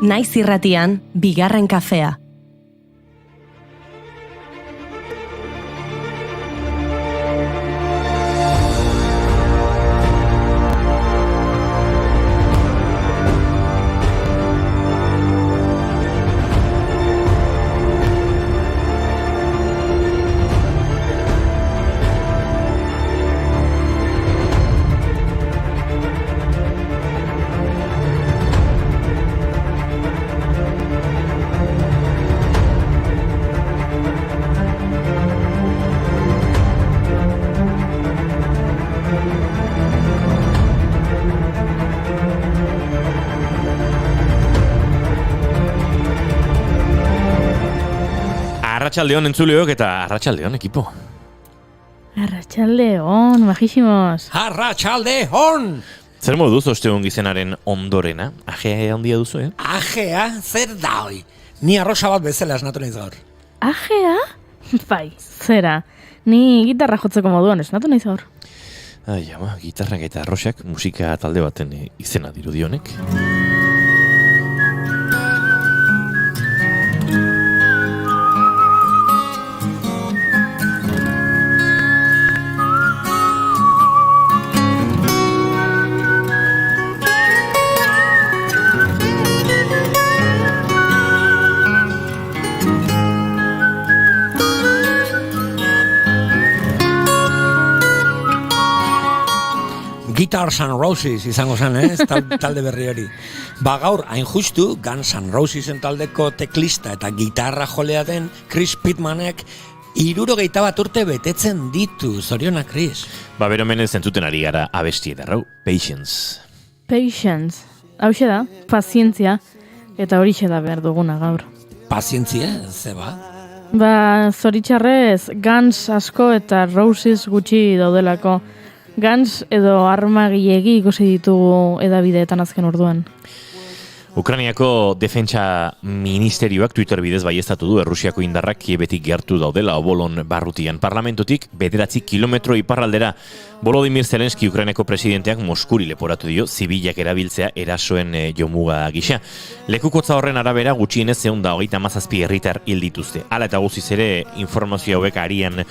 Naiz irratian, bigarren kafea. Arratsaldeon entzuleok eta arratsaldeon ekipo. Arratsaldeon, majísimos. Arratsaldeon! Zer moduz ostegun gizenaren ondorena? Ajea handia duzu, Ajea, zer da hoi? Ni arrosa bat bezala esnatu naiz gaur. Ajea? Bai, zera. Ni gitarra jotzeko moduan esnatu naiz gaur. Ai, ama, gitarrak eta arrosak musika talde baten izena dirudionek. Guitars N' Roses izango zen, talde berri hori. Ba gaur, hain justu, Guns N' Rosesen taldeko teklista eta gitarra jolea den Chris Pitmanek 61 urte betetzen ditu. Zorionak, Chris. Ba, beromenez entzuten ari gara abesti edarrau, Patience. Patience. Hauxe da, pazientzia, eta horixe da behar duguna gaur. Pazientzia, zeba? Ba, zoritxarrez, Guns asko eta Roses gutxi daudelako. Guns edo armagilegi ikusi ditugu edabideetan azken orduan. Ukrainiako defentsa ministerioak Twitter bidez baieztatu du Errusiako indarrak Kiebetik gertu daudela Obolon barrutian. Parlamentotik 9 kilometro iparraldera. Volodymyr Zelenski Ukrainako presidenteak Moskuri leporatu dio zibilak erabiltzea erasoen jomuga gisa. Lekukotza horren arabera gutxienez 137 herritar hil dituzte. Hala eta guztiz ere informazio hauek arian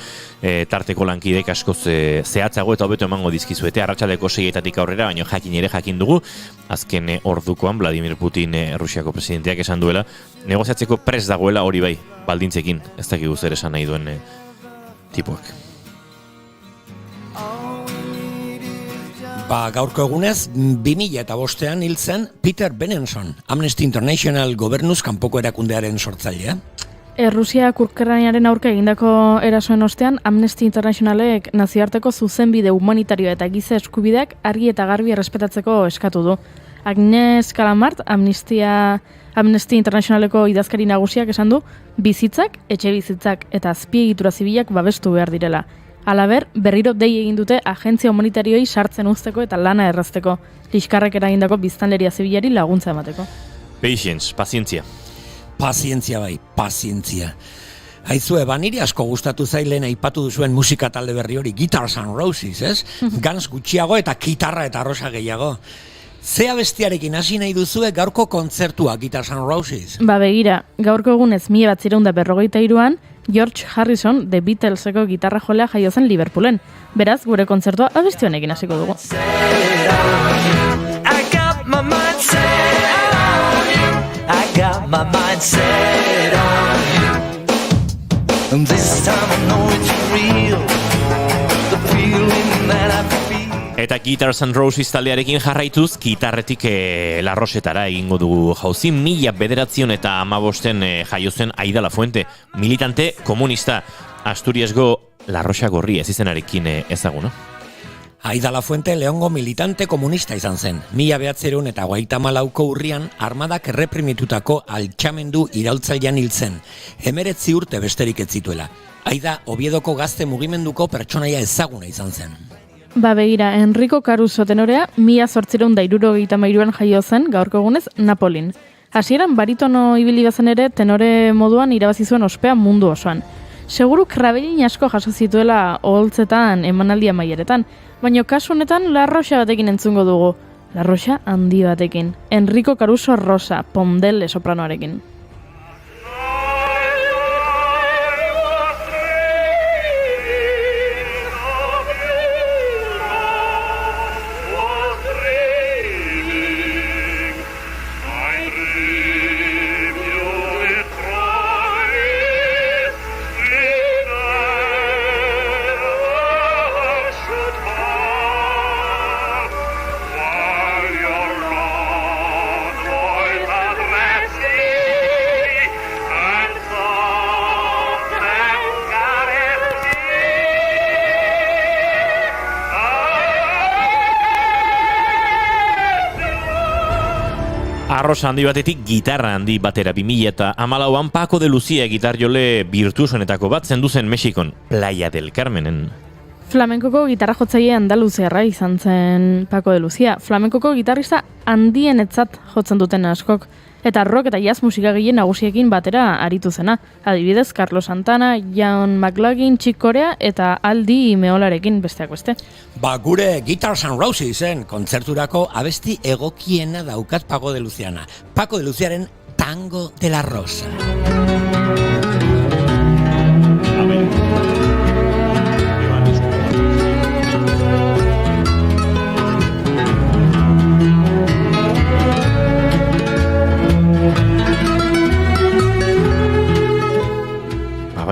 tarteko lankidek askoz zehatzago eta hobeto emango dizkizuete arratsaldeko 6:00 aurrera, baina jakin dugu azken ordukoan Vladimir Putin Rusiako presidenteak esan duela negoziatzeko prest dagoela, hori bai, baldintzekin, ez dakigu zer esan nahi duen tipuak. Ba, gaurko egunez, 2005an hil zen Peter Benenson, Amnesty International gobernuz kanpoko erakundearen sortzailea. Errusiak Ukrainaren aurka egindako erasoen ostean, Amnesty Internationalek nazioarteko zuzenbide humanitarioa eta giza eskubideak argi eta garbi errespetatzeko eskatu du. Agnes Kalamart, Amnesty Internationaleko idazkari nagusiak esan du, bizitzak, etxe bizitzak eta azpiegitura zibilak babestu behar direla. Halaber, berriro dei egin dute agentzia humanitarioei sartzen uzteko eta lana errazteko, liskarrek eragindako biztanleria zibilari laguntza emateko. Patience, pazientzia. Pazientzia bai, pazientzia. Aizue, niri asko gustatu zailen aipatu duzuen musika talde berri hori, Guitars N' Roses, ez? Guns gutxiago eta gitarra eta arrosa gehiago. Zea bestiarekin hasi nahi duzue gaurko kontzertua Guitars N' Roses? Ba begira, gaurko egunez 1953an, George Harrison, The Beatleseko gitarra jolea jaio zen Liverpoolen. Beraz, gure kontzertua abesti honekin hasiko dugu. I got my mind set on you. And this time I know it's real. The feeling that I feel. Eta Guitars N' Roses taldearekin jarraituz, gitarretik Larrosetara egingo dugu jauzi. 1915 jaio zen Aida Lafuente, militante komunista. Asturiasgo Larroxa Gorria ez izenarekin ezaguna. Aida Lafuente Leongo militante komunista izan zen. 1954ko urrian armadak erreprimitutako altxamendu iraultzailean hil zen. 19 urte besterik ez zituela. Aida Oviedoko gazte mugimenduko pertsonaia ezaguna izan zen. Ba begira, Enrico Caruso tenorea 1873an jaio zen gaurko egunez Napolin. Hasieran baritono ibili bazen ere tenore moduan irabazi zuen ospea mundu osoan. Seguru krabelin asko jaso zituela oholtzetan emanaldi amaieretan, baina kasu honetan Larroxa batekin entzungo dugu. La Rosa handi batekin. Enrico Caruso Rosa, Pondelle sopranoarekin. Arrosa handi batetik gitarra handi batera 2014an Paco de Lucía gitarjole virtuosonetako bat zendu zen Mexikon, Playa del Carmenen. Flamenkoko gitarra jotzaile andaluziarra izan zen Paco de Lucía. Flamenkoko gitarrista handienetzat jotzen duten askok. Eta rock eta jazz musikagile nagusiekin batera aritu zena. Adibidez, Carlos Santana, John McLaughlin, Chick Corea eta Aldi Meolarekin besteak beste. Gure Guitars and Rosesen kontzerturako abesti egokiena daukat Paco de Luciana. Paco de Luciaren Tango de la Rosa.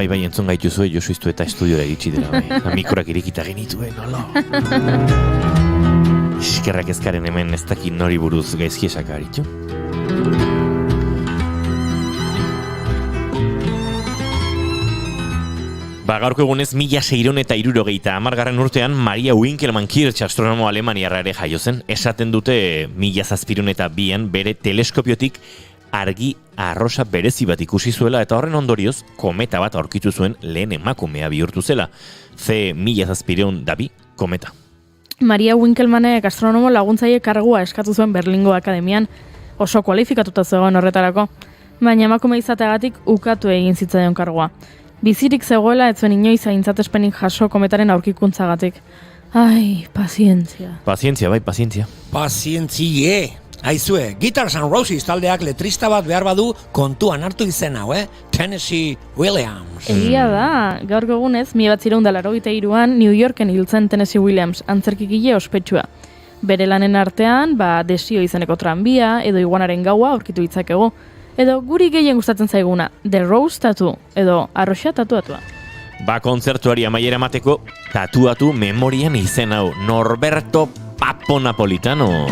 Bai, entzun gaituzue, Josu iztu eta estudiora iritsi dela, bai. Mikroak irikita genituen, hola. Eskerrak ezkaren hemen ez dakit nori buruz gaizki esaka aritu. Gaurko egunez 1670 urtean Maria Winkelmann Kirch astronomo alemaniarra ere jaio zen. Esaten dute 1702an bere teleskopiotik argi arrosa berezi bat ikusi zuela eta horren ondorioz kometa bat aurkitu zuen lehen emakumea bihurtu zela. C1702 kometa. Maria Winkelmannek astronomo laguntzaile kargua eskatu zuen Berlingo Akademian, oso kualifikatuta zegoen horretarako, baina emakume izateagatik ukatu egin zitzaion kargua. Bizirik zegoela ez zuen inoiz aintzatespenik jaso kometaren aurkikuntzagatik. Ai, pazientzia. Pazientzia, bai, pazientzia. Pazientzie! Aizue, Guitars and Roses taldeak letrista bat behar badu kontuan hartu izen hau, Tennessee Williams. Egia da, gaur egunez, 1983an New Yorken hiltzen Tennessee Williams, antzerkigile ospetsua. Bere lanen artean, Desio izeneko tranbia, edo iguanaren gaua aurkitu ditzakegu. Edo guri gehien gustatzen zaiguna, The Rose Tattoo, edo arroxa tatuatua. Kontzertuari amaiera emateko, tatuatu memorian izen hau, Norberto Papo Napolitano.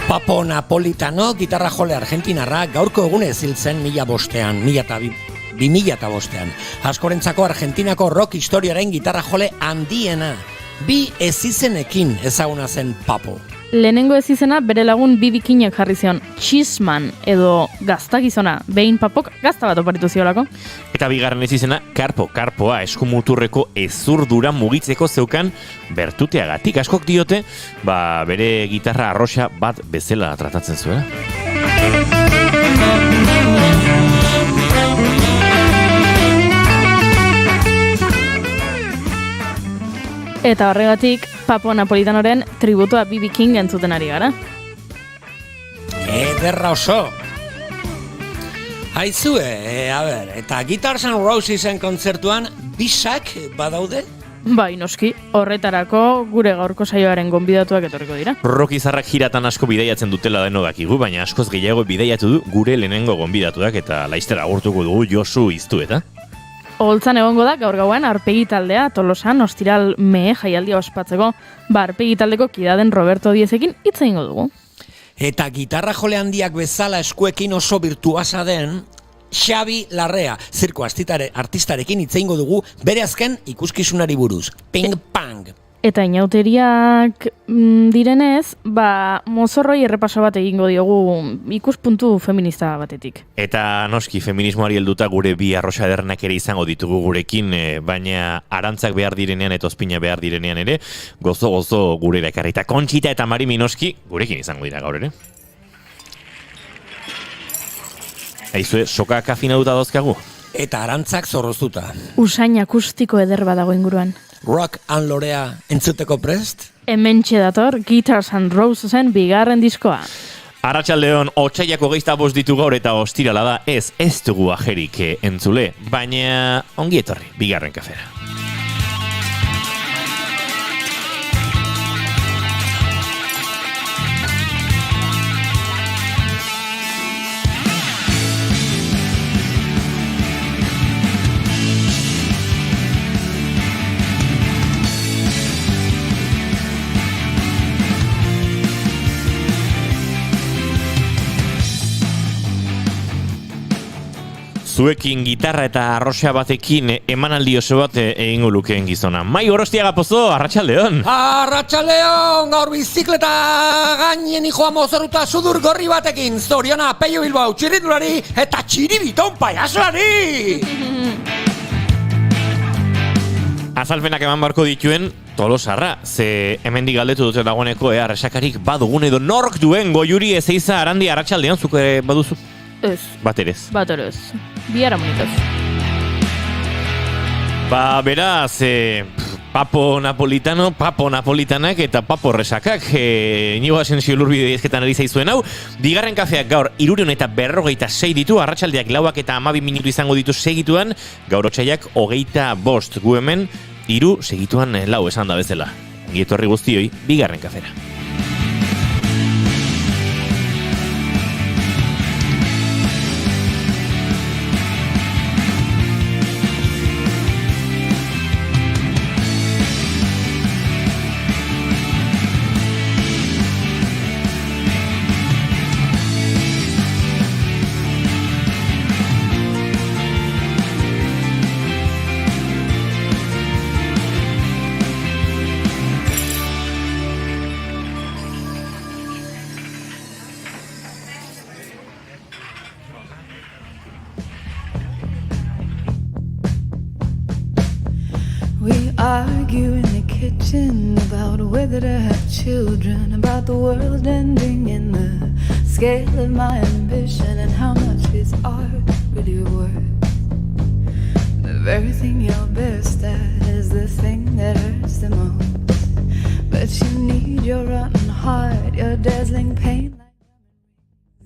Papo Napolitano, gitarra jole argentinarra, gaurko egunez hil zen 2005an. Askorentzako Argentinako rock historiaren gitarra jole handiena. 2 ezizenekin ezaguna zen Papo. Lehenengo ezizena bere lagun B. Bikinek jarri zion, Cheeseman edo gaztakizona, behin Papok gazta bat oparitu ziolako. Eta bigarren ezizena karpoa eskumuturreko ezurdura mugitzeko zeukan bertuteagatik. Askok diote, bere gitarra arroxa bat bezala tratatzen zuela. Eta horregatik, Papo Napolitanoren tributua B.B. King entzuten ari gara. Ederra oso! Aizue, eta Guitars and Rosesen kontzertuan bisak badaude? Bai, noski, horretarako gure gaurko saioaren gonbidatuak etorriko dira. Rock izarrak jiratan asko bidaiatzen dutela deno dakigu, baina askoz gehiago bidaiatu du gure lehenengo gonbidatuak eta laiztera agurtuko dugu Josu iztu eta. Oholtzan egongo da gaur gauan Aurpegi taldea Tolosan ostiral jaialdia ospatzeko, Aurpegi taldeko kidaden Roberto Diezekin hitz egingo dugu. Eta gitarra jole handiak bezala eskuekin oso virtuosa den Xabi Larrea, zirko artistarekin hitz egingo dugu bere azken ikuskizunari buruz. Ping Pang. Eta inauteriak direnez, mozorroi errepaso bat egingo diogu ikuspuntu feminista batetik. Eta noski, feminismoari helduta gure bi arrosa edernak ere izango ditugu gurekin, baina arantzak behar direnean eta ozpina behar direnean ere, gozo gurera ekarri. Eta Kontxita eta Mari Minoski gurekin izango dira gaur ere. Aizue, soka kafina duta dozkagu? Eta arantzak zorroztuta. Usain akustiko eder badago inguruan. Rock and Lorea entzuteko prest? Hementxe dator Guitars and Rosesen bigarren diskoa. Arratsaldeon, otsaiako 25 ditu gaur eta ostirala da, ez dugu ajerik entzule, baina ongi etorri, bigarren kafera. Zuekin gitarra eta arroxa batekin emanaldi oso bat egingo lukeen gizona. Mai Gorostiaga Pozo, arratsaldeon. Arratsaldeon, gaur bizikleta gainen ijoa mozorruta sudur gorri batekin. Zoriona Peio Bilbao txirrindulari eta txiribiton paiasoari! Azalpenak eman barko dituen Tolosarra, ze hemendik galdetu dute dagoeneko arrasakarik badugun edo nork duen Goiuri Ezeiza Arandi arratsaldeon, zuk baduzu? Ez. Baterez. Bihara monitoz. Beraz, Papo Napolitanak eta Papo Resakak, Inigo Asensio Lurbide ezketan ari zaizuen hau. Bigarren kafeak gaur 346 ditu, arratsaldeak 4 eta 12 minutu izango ditu segituan, gaur otsaiak 25 gu hemen, 3 segituan 4 esan da bezala. Gietorri guztioi, bigarren kafera. Argue in the kitchen about whether to have children, about the world ending in the scale of my ambition, and how much is art really worth. The very thing you're best at is the thing that hurts the most. But you need your rotten heart, your dazzling pain.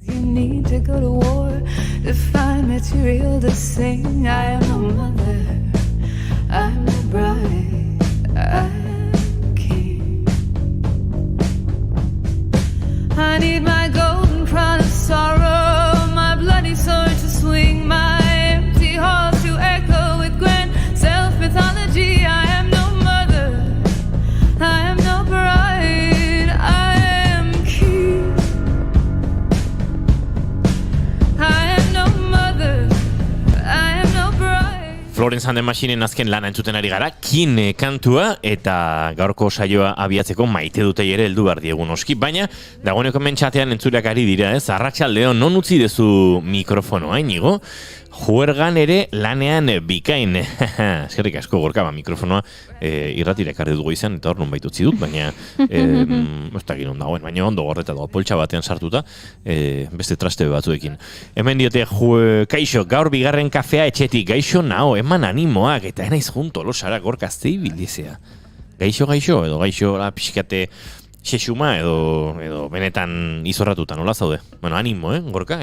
You need to go to war to find material to sing. I am a mother, I'm a bride, I'm a king. I need my golden crown of sorrow, my bloody sword to swing, my empty halls to echo with grand self-mythology. I am no mother, I am no bride, I am king. I am no mother, I am no bride. Florence and the Machinen azken lana entzuten ari gara, kin kantua, eta gaurko saioa abiatzeko maite dute ere heldu behar diegu noski, baina dagoeneko mentxatean entzuleak ari dira, ez? Arratsaldeon, non utzi dezu mikrofonoa, Inigo? Juergan ere lanean bikain. Eskerrik asko Gorka, mikrofonoa irratira ekarri dugu izan, eta hor non baitutzi dut, baina ez da ginen dagoen, baina ondo gorreta dago, poltsa batean sartuta, beste traste batzuekin. Hemen diote, kaixo, gaur bigarren kafea etxetik, gaixo nao, eman animoak, eta enaiz junto, losara Gorka aztei bildizea. Gaixo, edo gaixo, pixkate, xexuma edo benetan izorratuta, nola zaude? Bueno, animo, Gorka?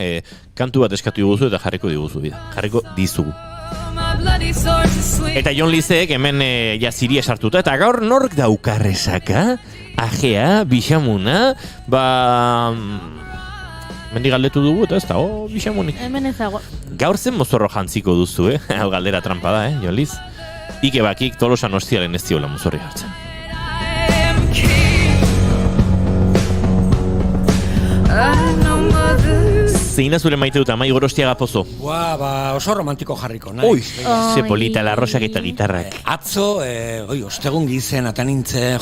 Kantu bat eskatu diguzu eta jarriko diguzu, jarriko dizugu. Eta Jon Lizeek hemen jaziria sartuta, eta gaur nork daukarresaka? Ajea, bixamuna, mendi galdetu dugu, eta ez da, bixamunik. Hemen ezago. Gaur zen mozorro jantziko duzu, hau galdera trampa da, Jon Liz? Ike bakik Tolosan ostialen ez diola mozorri hartzen. I know mother, zein da zure maite dut Amai Gorostiaga Pozo? Ba, oso romantiko jarriko, nahi. Ui, ze polita, larrosak eta gitarrak. Atzo, ostegun gizen, atan nintzen,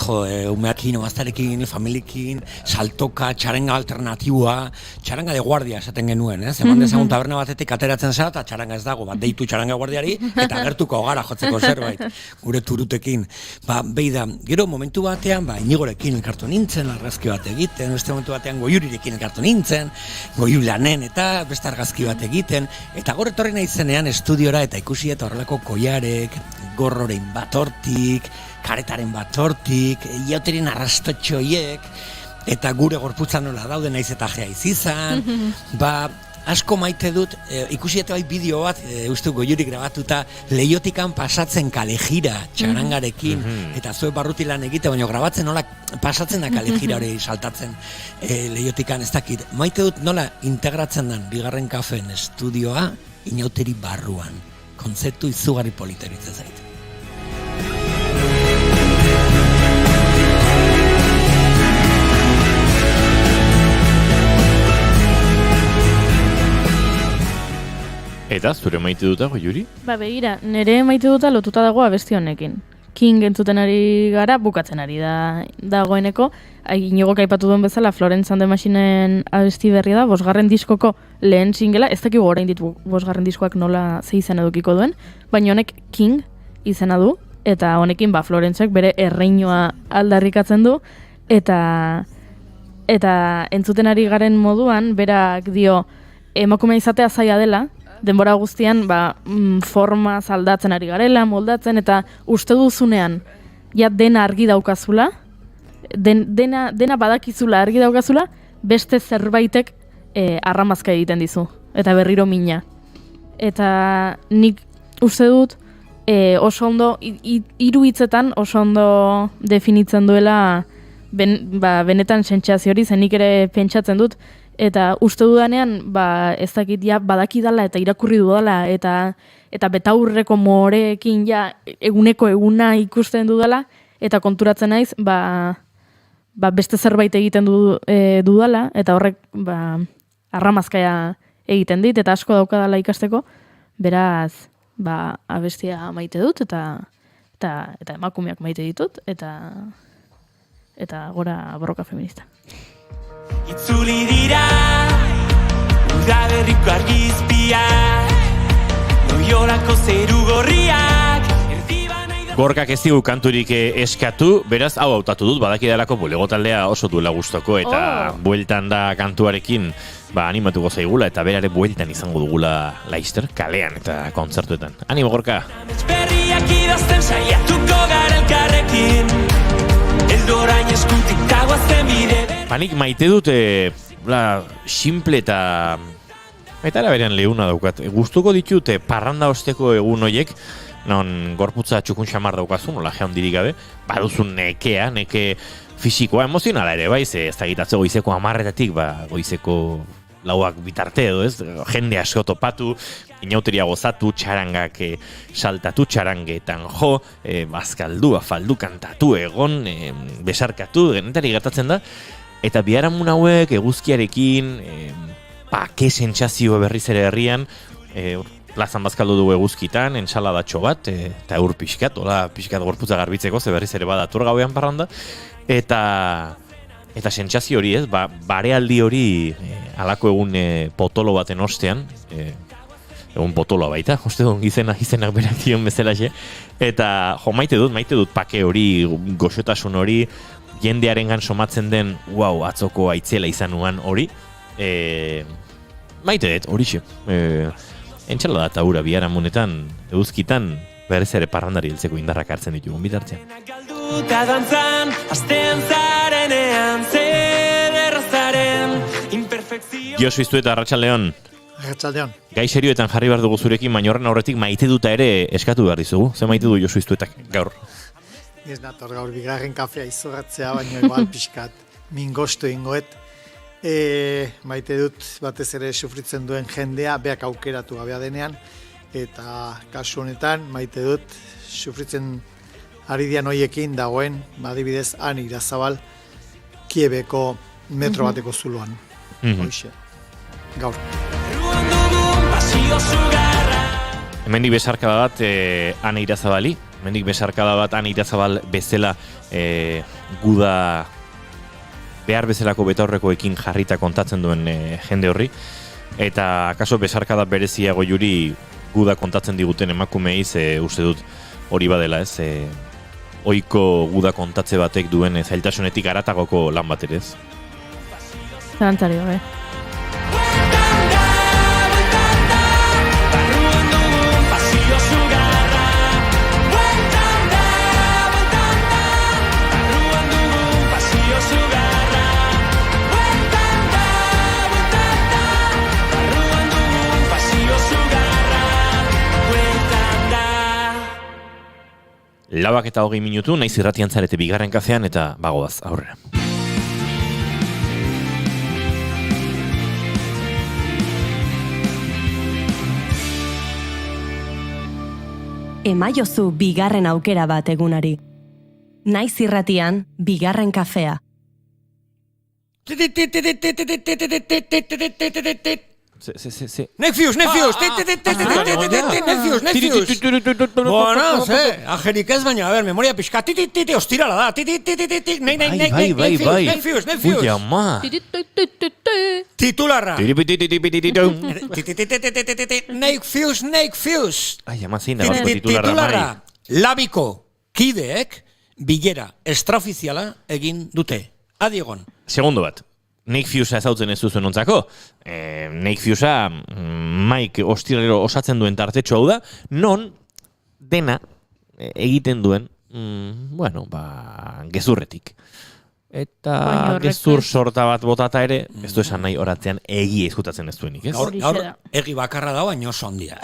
umeakin, omaztarekin, familiekin, saltoka, txaranga alternatiboa, txaranga de guardia esaten genuen, Eman dezagun taberna batetik ateratzen zara, eta txaranga ez dago, bat deitu txaranga guardiari, eta gertuko gara jotzeko zerbait, gure turutekin. Ba, beida, gero momentu batean, Inigorekin elkartu nintzen, argazki bat egiten, beste momentu batean Goiurirekin elkartu nintzen, Goiulanen eta beste argazki bat egiten, eta gaur etorri naizenean estudiora eta ikusi eta horrelako koiarek, gorroren bat hortik, karetaren bat hortik, iauteren arrastotxoiek, eta gure gorputza nola daude naiz eta jaiz izan, asko maite dut, ikusi eta bai bideo bat, uste Goiuri grabatuta, Leiotikan pasatzen kalejira txarangarekin, eta zue barruti lan egite, baina grabatzen nola pasatzen da kalejira hori saltatzen Leiotikan, ez dakit. Maite dut nola integratzen den Bigarren Kafeen estudioa Inauteri barruan. Kontzeptu izugarri politeritza zait. Eta, zure maite duta, Goiuri? Begira, nire maite duta lotuta dago abesti honekin. King entzuten ari gara, bukatzen ari dagoeneko. Inigok aipatu duen bezala, Florence and the Machineen abesti berria da, 5. diskoko lehen singela, ez dakigu orain ditu 5. diskoak nola ze izan edukiko duen, baina honek King izena du, eta honekin Florencek bere erreinoa aldarrikatzen du, eta entzuten ari garen moduan, berak dio, emakumea izatea zaila dela, denbora guztian forma aldatzen ari garela, moldatzen, eta uste duzunean ja dena argi daukazula, dena badakizula argi daukazula, beste zerbaitek arramazka egiten dizu, eta berriro mina. Eta nik uste dut oso ondo, hiru hitzetan oso ondo definitzen duela benetan sentsazio hori, zenik ere pentsatzen dut, eta uste dudanean, ez dakit ja badakidala eta irakurri dudala, eta betaurreko moreekin ja eguneko eguna ikusten dudala, eta konturatzen naiz, beste zerbait egiten dudala, eta horrek arramazkaia egiten dit, eta asko daukadala ikasteko, beraz, abestia maite dut, eta emakumeak maite ditut, eta gora borroka feminista. Itzuli dira, udaberriko argizpiak, Loiolako zeru gorriak, Gorkak ez digu kanturik eskatu, beraz, hau hautatu dut, badakidalako bulego taldea oso duela gustoko, eta bueltan da kantuarekin, animatuko zaigula, eta berare bueltan izango dugula Laister, kalean eta kontzertuetan. Animo, Gorka! Berriak idazten saiatuko gara elkarrekin, eldorain eskutik tagoazten bide. Nik maite dut, simple eta era berean leuna daukat. Gustuko ditut parranda osteko egun hoiek, non gorputza txukun xamar daukazu, nola jaundirik gabe, baduzun neke fisikoa, emozionala ere, ez da gitatze goizeko 10:00-etatik, goizeko 4 bitarte edo, ez? Jende asko topatu, inauteria gozatu, txarangak saltatu, txarangetan jo, bazkaldu, afaldu, kantatu, egon, besarkatu, genetari gertatzen da, eta biharamun hauek eguzkiarekin, ke sentsazio berriz ere herrian, plazan bazkaldu dugu eguzkitan, ensaladatxo bat, eta eur pixkat, pixkat gorputza garbitzeko, ze berriz ere badator gauean parranda, eta sentsazio hori, ez, barealdi hori halako egun potolo baten ostean, egun potoloa baita, uste dut izenak berak dion bezalaxe, eta maite dut pake hori, goxotasun hori, jendearengan somatzen den, atzoko aitzela izan nuan hori, maite dut, horixe, entxalada eta ura biharamunetan, eguzkitan, berez ere parrandari heltzeko indarrak hartzen ditugun bitartean. Galduta dantzan, astean zarenean, zederrazaren imperfekzio. Josu iztu eta Arratsaldeon. Arratsaldeon. Gai serioetan jarri behar dugu zurekin, baina horren aurretik maite duta ere eskatu behar dizugu. Ze maite du Josu iztu eta gaur? Ez nator gaur Bigarren Kafea izorratzea, baina igual pixkat mingostu ingoet. Maite dut batez ere sufritzen duen jendea, beak aukeratu gabea denean, eta kasu honetan maite dut sufritzen ari dian hoiekin dagoen, adibidez, han Irazabal, Kiebeko metro bateko zuloan. Hoxe, gaur. Hemendik besarkada bat Ane Irazabali, hemendik besarkada bat Ane Irazabal bezala guda behar bezalako betaurrekoekin jarrita kontatzen duen jende horri, eta akaso besarkada bereziago juri guda kontatzen diguten emakumeiz uste dut hori badela, ez? Ohiko guda kontatze batek duen zailtasunetik haratagoko lan bat ere, ez? Zalantzari gabe. Labak eta 20 minutu, naiz irratian zarete bigarren kafean eta bagoaz aurrera. Emaiozu bigarren aukera bat egunari. Naiz irratian bigarren kafea. Nefius. Bueno, ajerik ez baina, a ver, memoria pixka, ostirala da, Nefius. Ui, ama. Titularra. Nefius. Ai, ama zein da bako titularra, Titularra. Labiko kideek bilera extraofiziala egin dute. Adiegon. Segundo bat. Nick Fusa ezautzen ez duzuen ontzako. Nick Fusa Mike ostiralero osatzen duen tartetxo hau da, non dena egiten duen, gezurretik. Eta gezur sorta bat botata ere, ez du esan nahi oratzean egia izkutatzen ez duenik, ez? Gaur egi bakarra da, baina oso handia.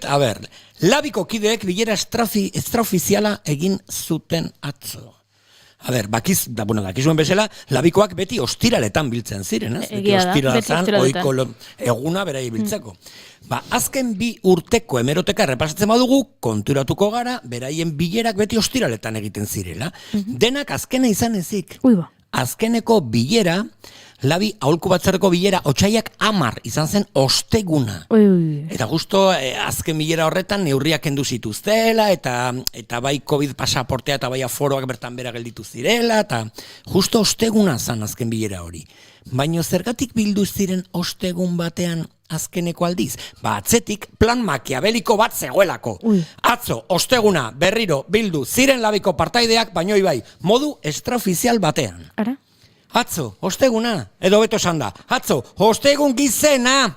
A ber, labiko kideek bilera extraofiziala egin zuten atzo. A ber, dakizuen bezala, labikoak beti ostiraletan biltzen ziren, ez? Beti ostiraletan, oiko eguna berai biltzeko. Azken 2 urteko hemeroteka errepasatzen badugu, konturatuko gara, beraien bilerak beti ostiraletan egiten zirela. Denak azkena izan ezik. Azkeneko bilera, labi aholku batzarreko bilera, otsaiak 10 izan zen osteguna. Eta justo azken bilera horretan neurriak kendu zituztela, eta bai COVID pasaportea eta bai aforoak bertan bera gelditu zirela, eta justo osteguna zen azken bilera hori. Baina zergatik bildu ziren ostegun batean azkeneko aldiz? Atzetik plan makiabeliko bat zegoelako. Atzo, osteguna, berriro bildu ziren labiko partaideak, baina bai, modu extraofizial batean. Ara? Atzo, osteguna, edo beto esan da. Atzo, ostegun gizena!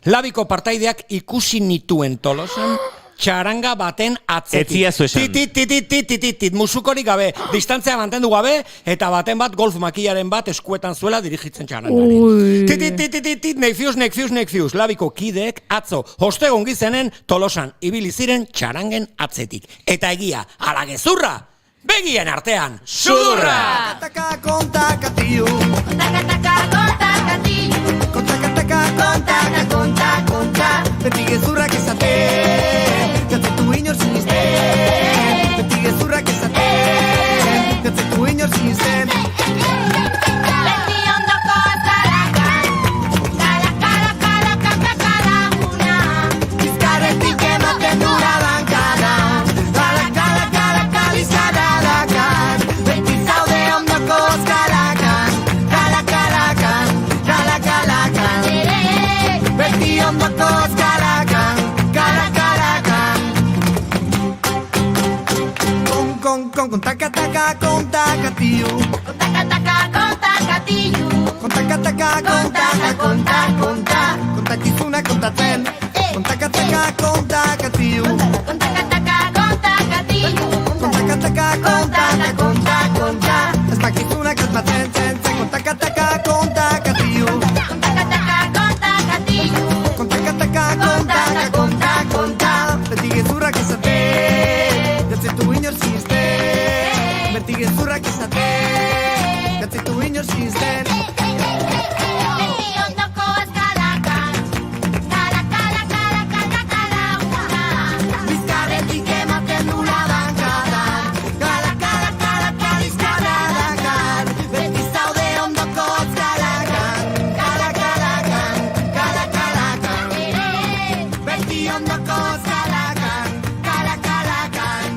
Labiko partaideak ikusi nituen Tolosan, txaranga baten atzetik. Etzia zu esan. Musukorik gabe, distantzia mantendu gabe, eta baten bat golf makillaren bat eskuetan zuela dirigitzen txarangari. Nefius, labiko kideek atzo, ostegun gizenen Tolosan ibili ziren txarangen atzetik. Eta egia, ala gezurra! Begien artean, sudurra! Konta, beti gezurrak ezaten, jatzetu inor sinisten. Beti gezurrak ezaten, jatzetu inor sinisten. Beti ondoko azarakan, kala una. Bizkarretik ematen dura bankada, kala izkarradakan. Beti zaude ondoko azkarakan, kala. Beti ondoko azkarakan, kala. Kontaka, tiu. Konta. Kontakizuna kontatzen. Kontaka, tiu. Konta. Ez dakizunak ez batzen zen. Kontaka, tiu. Konta. Beti gezurrak ezaten, jatzetu inor sinisten. Beti gezurrak ezaten, jatzetu inor sinisten. Beti ondoko azkarakan, kala una. Bizkarretik ematen dula bankada, kala izkarradakan. Beti zaude ondoko azkarakan, kala. beti ondoko zalakan, kalakalakan.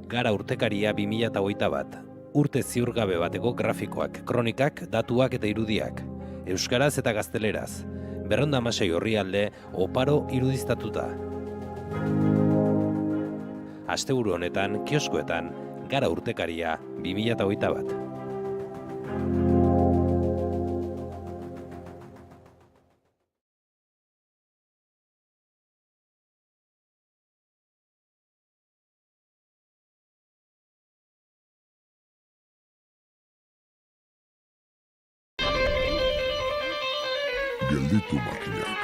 Gara urtekaria 2021. Urte ziurgabe bateko grafikoak, kronikak, datuak eta irudiak. Euskaraz eta gazteleraz. 216 orrialde oparo irudiztatuta. Asteburu honetan, kioskoetan, Gara urtekaria 2021. Gelditu makinak.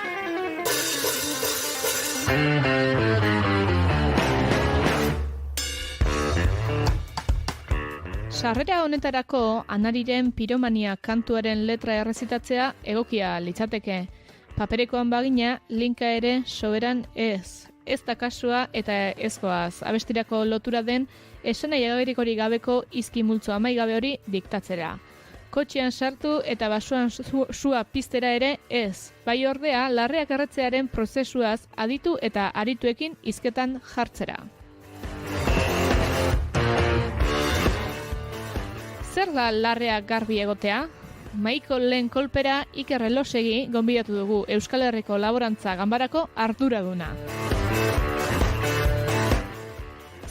Sarrera honetarako Anariren Piromania kantuaren letra errezitatzea egokia litzateke. Paperekoan bagina linka ere soberan ez. Ez da kasua eta ezkoaz. Abestirako lotura den esanai agaberikorik gabeko izki multzo amaigabe hori diktatzera. Kotxean sartu eta basoan sua piztera ere ez. Bai ordea, larreak erretzearen prozesuaz aditu eta arituekin hizketan jartzera. Zer da larreak garbi egotea? Maiko lehen kolpera Iker Elosegi gonbidatu dugu Euskal Herriko Laborantza Ganbarako arduraduna.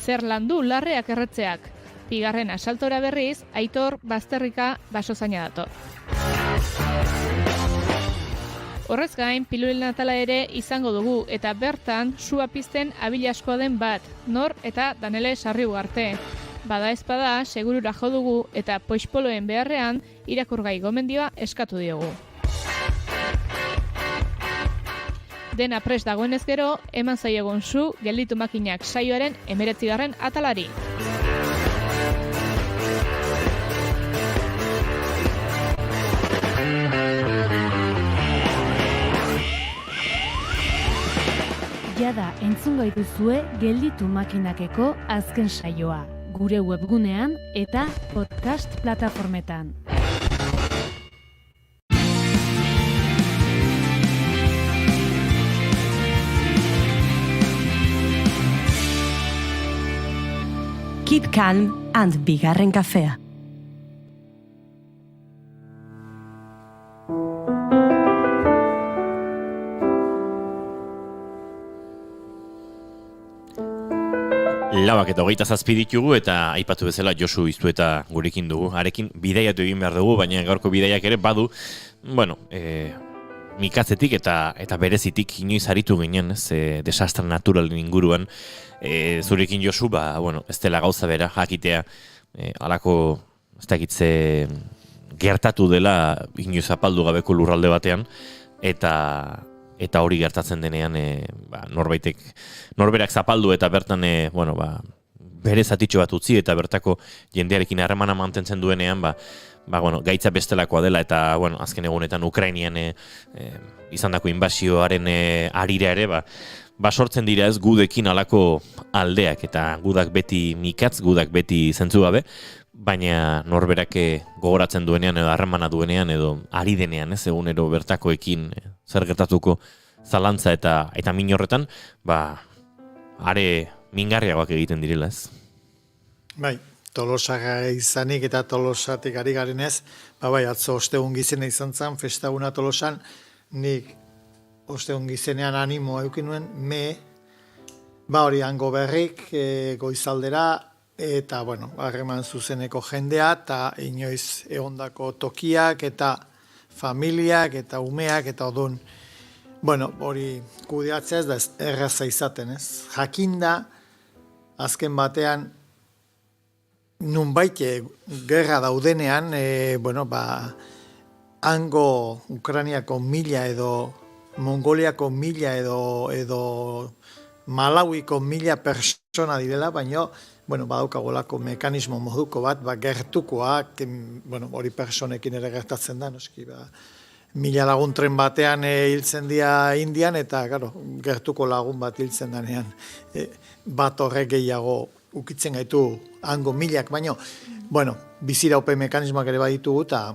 Zer landu larreak erretzeak? Bigarren asaltora berriz, Aitor Bazterrika basozaina dator. Horrez gain, pilulen natala ere izango dugu eta bertan sua pizten abil askoa den bat, Nor eta Danele Sarri Ugarte. Bada ezpada, segurura jo dugu eta poixpoloen beharrean irakurgai gomendioa eskatu diogu. Dena prest dagoenez gero, eman zaiegon zu Gelditu makinak saioaren 19. atalari. Jada entzun gai duzue Gelditu makinakeko azken saioa, gure webgunean eta podcast plataformetan. Keep calm and bigarren kafea. Labak eta 27 ditugu eta aipatu bezala Josu Iztu eta gurekin dugu. Harekin bidaiatu egin behar dugu, baina gaurko bidaiak ere badu, mikatzetik eta berezitik inoiz aritu ginen, desastre naturalen inguruan. Zurekin Josu, ez dela gauza bera, jakitea, alako, ez dakitze, gertatu dela inoiz apaldu gabeko lurralde batean, eta hori gertatzen denean norberak zapaldu eta bertan bere zatitxo bat utzi eta bertako jendearekin harremana mantentzen duenean gaitza bestelakoa dela eta azken egunetan Ukrainian izandako inbasioaren arira ere sortzen dira ez gudekin alako aldeak eta gudak beti mikatz, gudak beti zentzu gabe, baina norberak gogoratzen duenean edo harremana duenean edo ari denean ez egunero bertakoekin zer gertatuko zalantza eta min horretan, are mingarriagoak egiten direla ez. Bai, Tolosaga izanik eta Tolosatik ari garenez, atzo ostegun gizena izan zen, festaguna Tolosan, nik ostegun gizenean animo eukin nuen, hori hango berrik, goizaldera, eta, harreman zuzeneko jendea, eta inoiz egondako tokiak, eta familiak, eta umeak, eta odun, hori kudeatzea ez da erraza izaten, ez? Jakinda, azken batean, nunbait gerra daudenean, hango Ukrainiako 1000 edo Mongoliako 1000 edo Malawiko 1000 persona direla, baina badaukagolako mekanismo moduko bat, gertukoak, hori personekin ere gertatzen da, noski, 1000 lagun tren batean hiltzen dira Indian, eta gertuko lagun bat hiltzen danean, bat horrek gehiago ukitzen gaitu hango 1000, baina, biziraupe mekanismoak ere baditugu, eta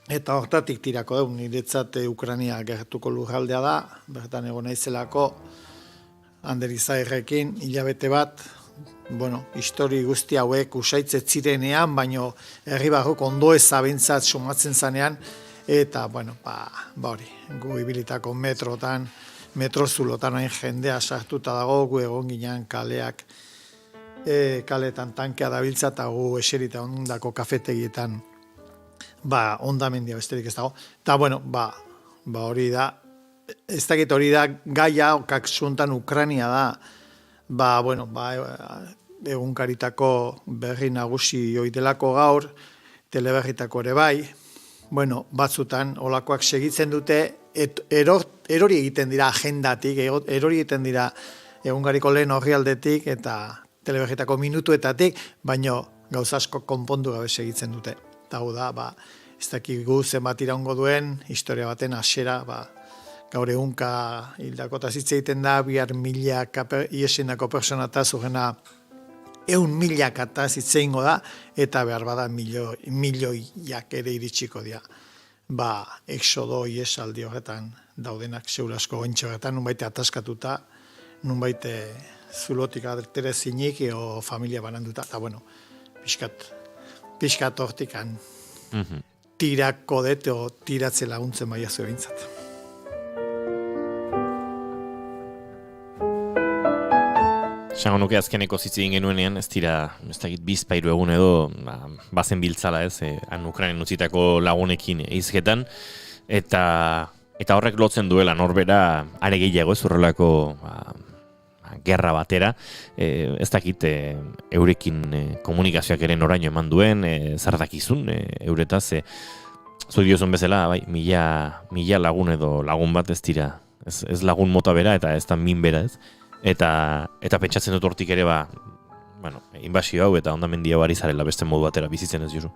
Eta hortatik tirako dugu, niretzat Ukrania gertuko lurraldea da, bertan egon naizelako, Ander Izairrekin, hilabete bat, histori guzti hauek usaitze zirenean, baino herri barruk ondo ezabentzat sumatzen zanean, eta, hori, gu ibilitako metrotan, metrozulotan hain jendea sartuta dago, gu egon ginean kaleak, kaletan tankea dabiltza, eta gu eserita ondako kafetegietan, ondamendia besterik ez dago. Eta, hori da, ez dakit hori da gaia, kaksuntan Ukrania da, egunkaritako berri nagusi oidelako gaur, teleberritako ere bai, batzutan olakoak segitzen dute, erori egiten dira agendatik, erori egiten dira egunkariko lehen orrialdetik eta teleberritako minutuetatik, baino gauza asko konpondu gabe segitzen dute. Eta hau da, ez dakigu zenbat iraungo duen, historia baten hasiera, gaur egunka hildakotaz hitz egiten da, bihar milaka iesindako personataz, urgena 100.000 hitz egingo da, eta behar bada milioiak ere iritsiko dira. Exodo iesaldi horretan daudenak zeurasko gointxo horretan, nunbait ataskatuta, nunbait zulotik atere zinik, o familia bananduta, eta pixkat hortikan tirako dut, o tiratze laguntzen baia zuerintzat. Esango nuke azkeneko zitzi genuenean, ez dakit bizpairu egun edo, bazen biltzala ez, Ukrainen utzitako lagunekin izketan, eta horrek lotzen duela norbera are gehiago ez urrelako gerra batera, ez dakit eurekin komunikazioak ere noraino eman duen, zardakizun euretaz, zoi diozun bezala, mila lagun edo lagun bat ez dira, ez lagun mota bera eta ez da min bera ez, eta pentsatzen dut hortik ere inbasio hau eta ondamendi hau ari zarela beste modu batera bizitzen ez Josu.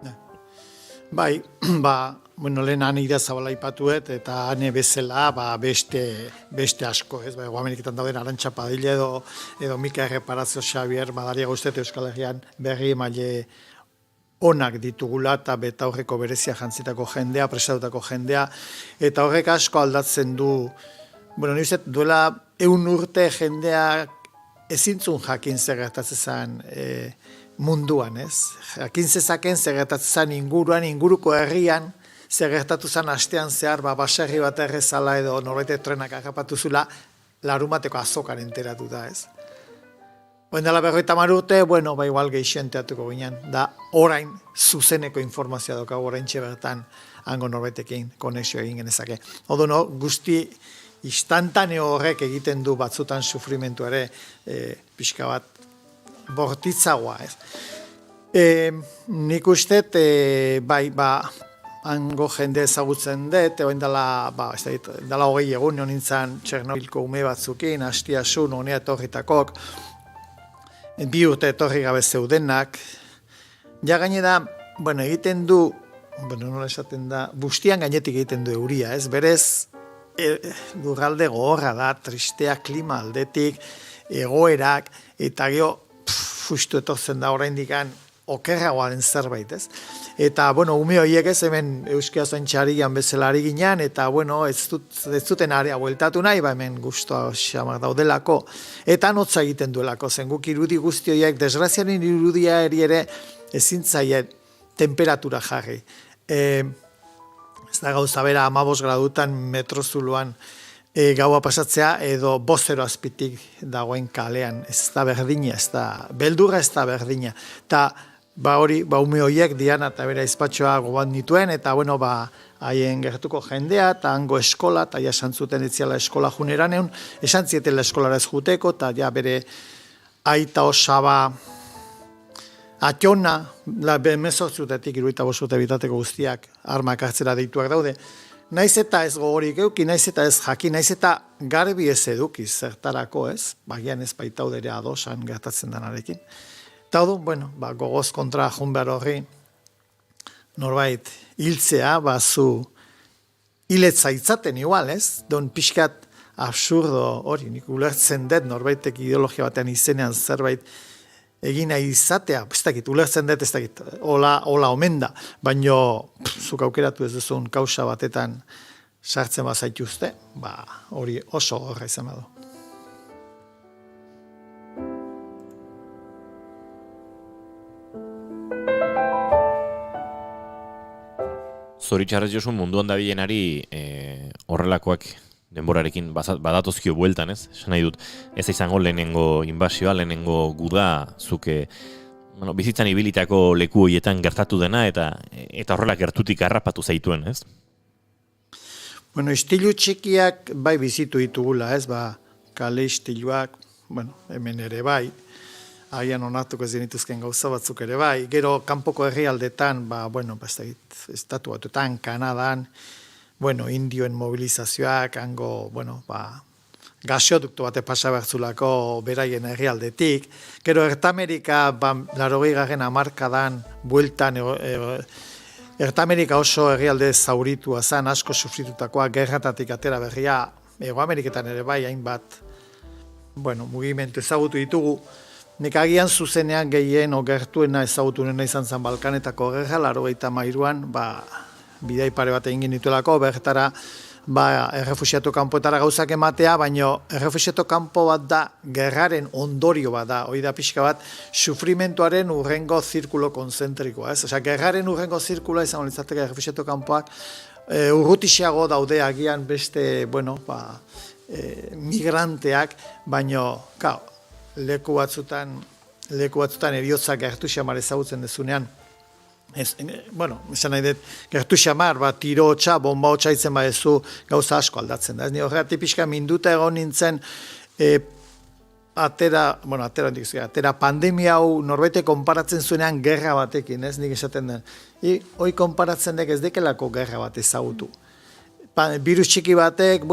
Lehen ane idazabala ipatuet, eta ane bezala beste asko, ez? Ameriketan dauden Arantxa Padilla edo Mika Erreparazio Xavier, badaria guztet Euskal Herrian berri emaile onak ditugula eta betaurreko berezia jantzitako jendea, prestatutako jendea, eta horrek asko aldatzen du, nire duela 100 urte jendeak ezintzun jakin zer gertatzen zen munduan, ez? Jakin zezaken zer gertatzen zen inguruko herrian, zer gertatu zen astean zehar, baserri bat errezala edo norbete trenak agapatu zula, larumateko azokan enteratu da, ez? Dela 50 urte, igual geixenteatuko ginen, da orain zuzeneko informazioa daukagu orain bertan hango norbetekin konexio egin genezake. Guzti instantaneo horrek egiten du batzutan sufrimentu ere pixka bat bortitzagoa, ez? Nik ustet, hango jende ezagutzen dut, oin dela 20 egun, nintzen Txernobilko ume batzukin, Astiasun, honea etorritakok, 2 urte etorri gabe zeudenak, gaine da, egiten du, nola esaten da, bustian gainetik egiten du euria, ez? Berez, lurralde gogorra da, tristea klima aldetik, egoerak, eta fustu etortzen da oraindik okerragoa den zerbait, ez? Eta, ume horiek ez, hemen Euskal Zaintxarian bezala ari ginean, eta, ez duten area bueltatu nahi, hemen guztua xamar daudelako, eta notza egiten duelako, zen guk irudi guzti horiek, desgraziaren irudia ere ezintzaien temperatura jarri. Ez da gauza bera 15 gradutan metrozuluan gaua pasatzea edo 5 azpitik dagoen kalean. Ez da berdina, ez da beldurra, ez da berdina. Eta ume horiek Diana eta bera izpatxoa goban nituen, eta haien gertuko jendea, eta hango eskola, eta esan zuten etziala eskola juneran egun, esan zietela eskolara ez juteko, eta bere aita osaba Ationa, bezortzutetik 25 urte bitateko guztiak armak hartzera deituak daude. Naiz eta ez gogorik euki, naiz eta ez jakin, naiz eta garbi ez eduki zertarako, ez? Bagian ez baitaudere adosan gertatzen danarekin. Eta gogoz kontra jun behar horri, norbait hiltzea, zu hiletza itzaten igual, ez? Don pixkat absurdo hori, nik ulertzen dut norbaitek ideologia batean izenean zerbait egin nahi izatea, ez dakit, ulertzen dut, ez dakit, hola omen da, baino zuk aukeratu ez duzun kausa batetan sartzen bazaituzte, hori oso horra izan badu. Zoritxarrez Josu munduan dabilenari horrelakoak denborarekin badatozkio bueltan, ez? Esan nahi dut, ez izango lehenengo inbasioa, lehenengo guda, zuke bizitzan ibilitako leku horietan gertatu dena, eta horrela gertutik harrapatu zaituen, ez? Bueno, istilu txikiak bai bizitu ditugula, ez? Kale istiluak, hemen ere bai, agian onartuko ez dituzken gauza batzuk ere bai, gero kanpoko herrialdetan, estatu batuetan, Kanadan, indioen mobilizazioak, hango, gaseodukto bate pasa bertzulako beraien herrialdetik, gero Ertamerika, 80. hamarkadan bueltan, Ertamerika oso herrialde zauritua zen, asko sufritutakoa, gerratatik atera berria, Ego Ameriketan ere bai, hainbat, mugimendu ezagutu ditugu, nik agian zuzenean gehien ogertuena ezagutu nena izan zen Balkanetako gerra, 83an, bidai pare bat egin dituelako, bertara errefuxiatu kanpoetara gauzak ematea, baino errefuxiatu kanpo bat da, gerraren ondorio bat da, hori da pixka bat, sufrimentuaren urrengo zirkulo konzentrikoa, ez? Osea, gerraren urrengo zirkuloa izango litzateke errefuxiatu kanpoak, urrutixiago daude agian beste, migranteak, baino, leku batzutan eriotzak gertu xamar ezagutzen dezunean, esan nahi dut, gertu xamar, tiro hotxa, bomba hotxa itzen badezu gauza asko aldatzen da. Ez ni horregatik pixka minduta egon nintzen, atera pandemia hau norbete konparatzen zuenean gerra batekin, ez nik esaten den. Hoi konparatzen dek ez dekelako gerra bat ezagutu. Virus txiki batek,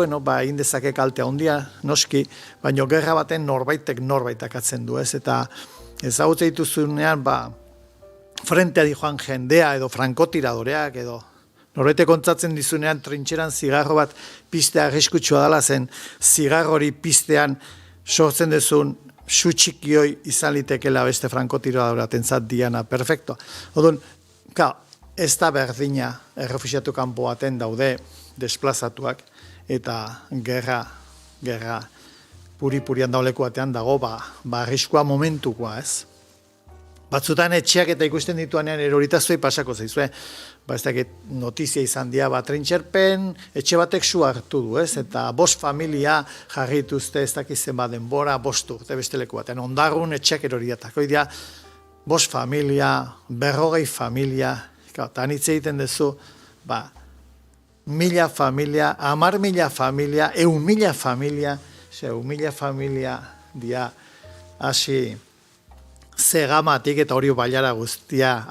indezake kalte handia, noski, baina gerra baten norbaitek atzen du, ez? Eta ezagutzen dituzunean, frentea joan jendea, edo frankotiradoreak, edo norbete kontzatzen dizunean trintxeran zigarro bat pistea arriskutsua dela zen, zigarrori pistean sortzen dezun su txikioi izan litekela beste frankotiradorea tentzat diana, perfecto. Odun, ez da berdina errefuxiatu kanpo baten daude, desplazatuak, eta gerra puri-purian dauleku batean dago, arriskua momentukoa, ez? Batzutan etxeak eta ikusten dituanean eroritazuei pasako zaizue, ez dakit notizia izan dira, trintxerpen, etxe batek su hartu du, ez? Eta 5 familia jarri dituzte, ez dakizen denbora, 5 urte beste leku batean, ondarrun etxeak eroriatak, hoi dira, 5 familia, 40 familia, eta anitze egiten duzu, 1000 familia, 10.000 familia, 1.000 familia, 1.000 familia dia hasi zegamatik eta hori bailara guztia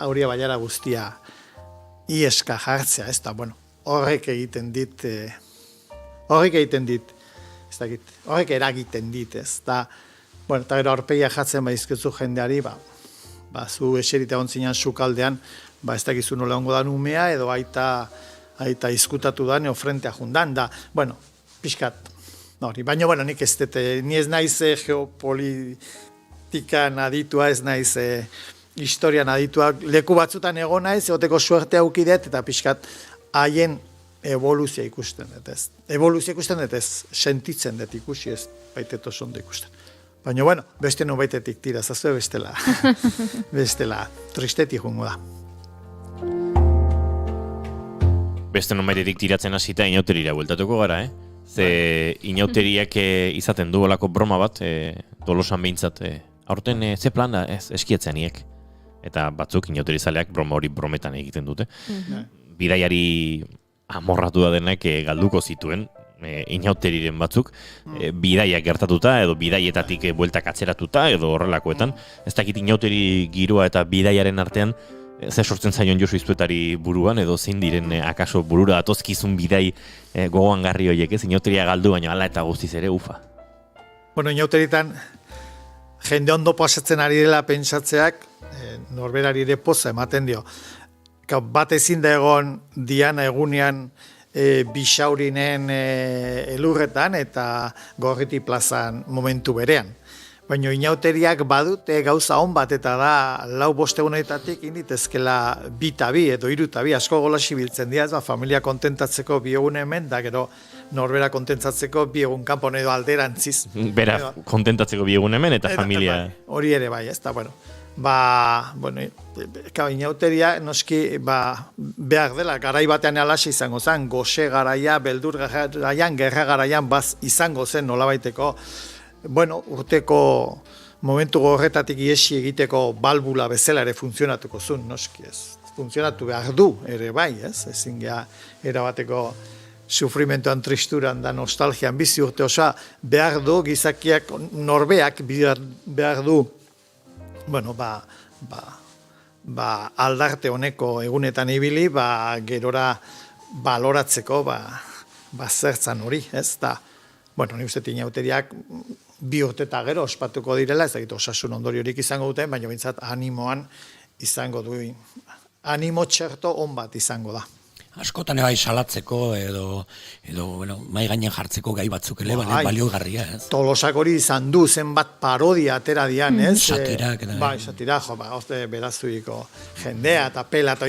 ieska jartzea, ez da, horrek egiten dit, ez dakit, horrek eragiten dit, ez da, eta gero aurpegia jatzen baizkitzu jendeari, zu eserita ontzinean sukaldean, ez dakizu nola ongo dan umea, edo aita izkutatu da, neofrentea jundan, da, pixkat, baina, nik ez dut, ni ez naiz geopolitikan aditua, ez naiz historian aditua, leku batzutan egon naiz, egoteko suertea aukidet, eta pixkat, haien evoluzia ikusten dut, ez. Evoluzia ikusten dut, ez, sentitzen dut ikusi, ez, baiteto sondo ikusten. Baina, beste no baitetik tira, zazue bestela, tristetik jungo da. Beste nonbaitetik tiratzen hasita inauterira bueltatuko gara, Ze inauteriak izaten du olako broma bat, Tolosan behintzat, aurten ze plan da, eskiatzeniek. Eta batzuk inauterizaleak broma hori brometan egiten dute. Bidaiari amorratu da denak galduko zituen, inauteriren batzuk, bidaiak gertatuta, edo bidaietatik bueltak atzeratuta, edo horrelakoetan. Ez dakit inauteri giroa eta bidaiaren artean, zer sortzen zaion Josu Iztuetari buruan, edo zein diren akaso burura datozkizun bidai gogoan garri horiek, ez? Inauteria galdu, baina ala eta guztiz ere, ufa. Inauteritan jende ondo pasatzen ari dela pentsatzeak, norberari ere poza ematen dio. Bat ezin da egon diana egunean Bisaurinen elurretan eta Gorriti plazan momentu berean. Baina inauteriak badute gauza on bat, eta da, 4-5 egunetatik inditezkela 2 edo 3 asko golasi biltzen dira, familia kontentatzeko 2 egun hemen, da gero norbera kontentatzeko 2 egun kanpon edo alderantziz. Bera kontentatzeko 2 egun hemen eta familia... Hori ere bai, ez da, bueno. Inauteria noski behar dela, garai batean alaxe izango zen, goxe garaia, beldur garaian, gerra garaian baz izango zen nolabaiteko, urteko momentu horretatik iesi egiteko balbula bezala ere funtzionatuko zuen, noski ez. Funtzionatu behar du ere bai, ez? Ezin geha erabateko sufrimentoan, tristuran da nostalgian bizi urte osoa, behar du gizakiak norbeak behar du aldarte honeko egunetan ibili, gerora baloratzeko, zertzan hori, ez da. Ni uste inauteriak 2 urte eta gero ospatuko direla, ez da osasun ondoriorik izango duten, baina bintzat animoan izango du, animo txerto on bat izango da. Askotan bai salatzeko edo mai gainen jartzeko gai batzuk ere baliogarria, ez? Tolosak hori izan du zenbat parodia atera dian, ez? Satirak. Satira, berazuiko jendea eta pela, eta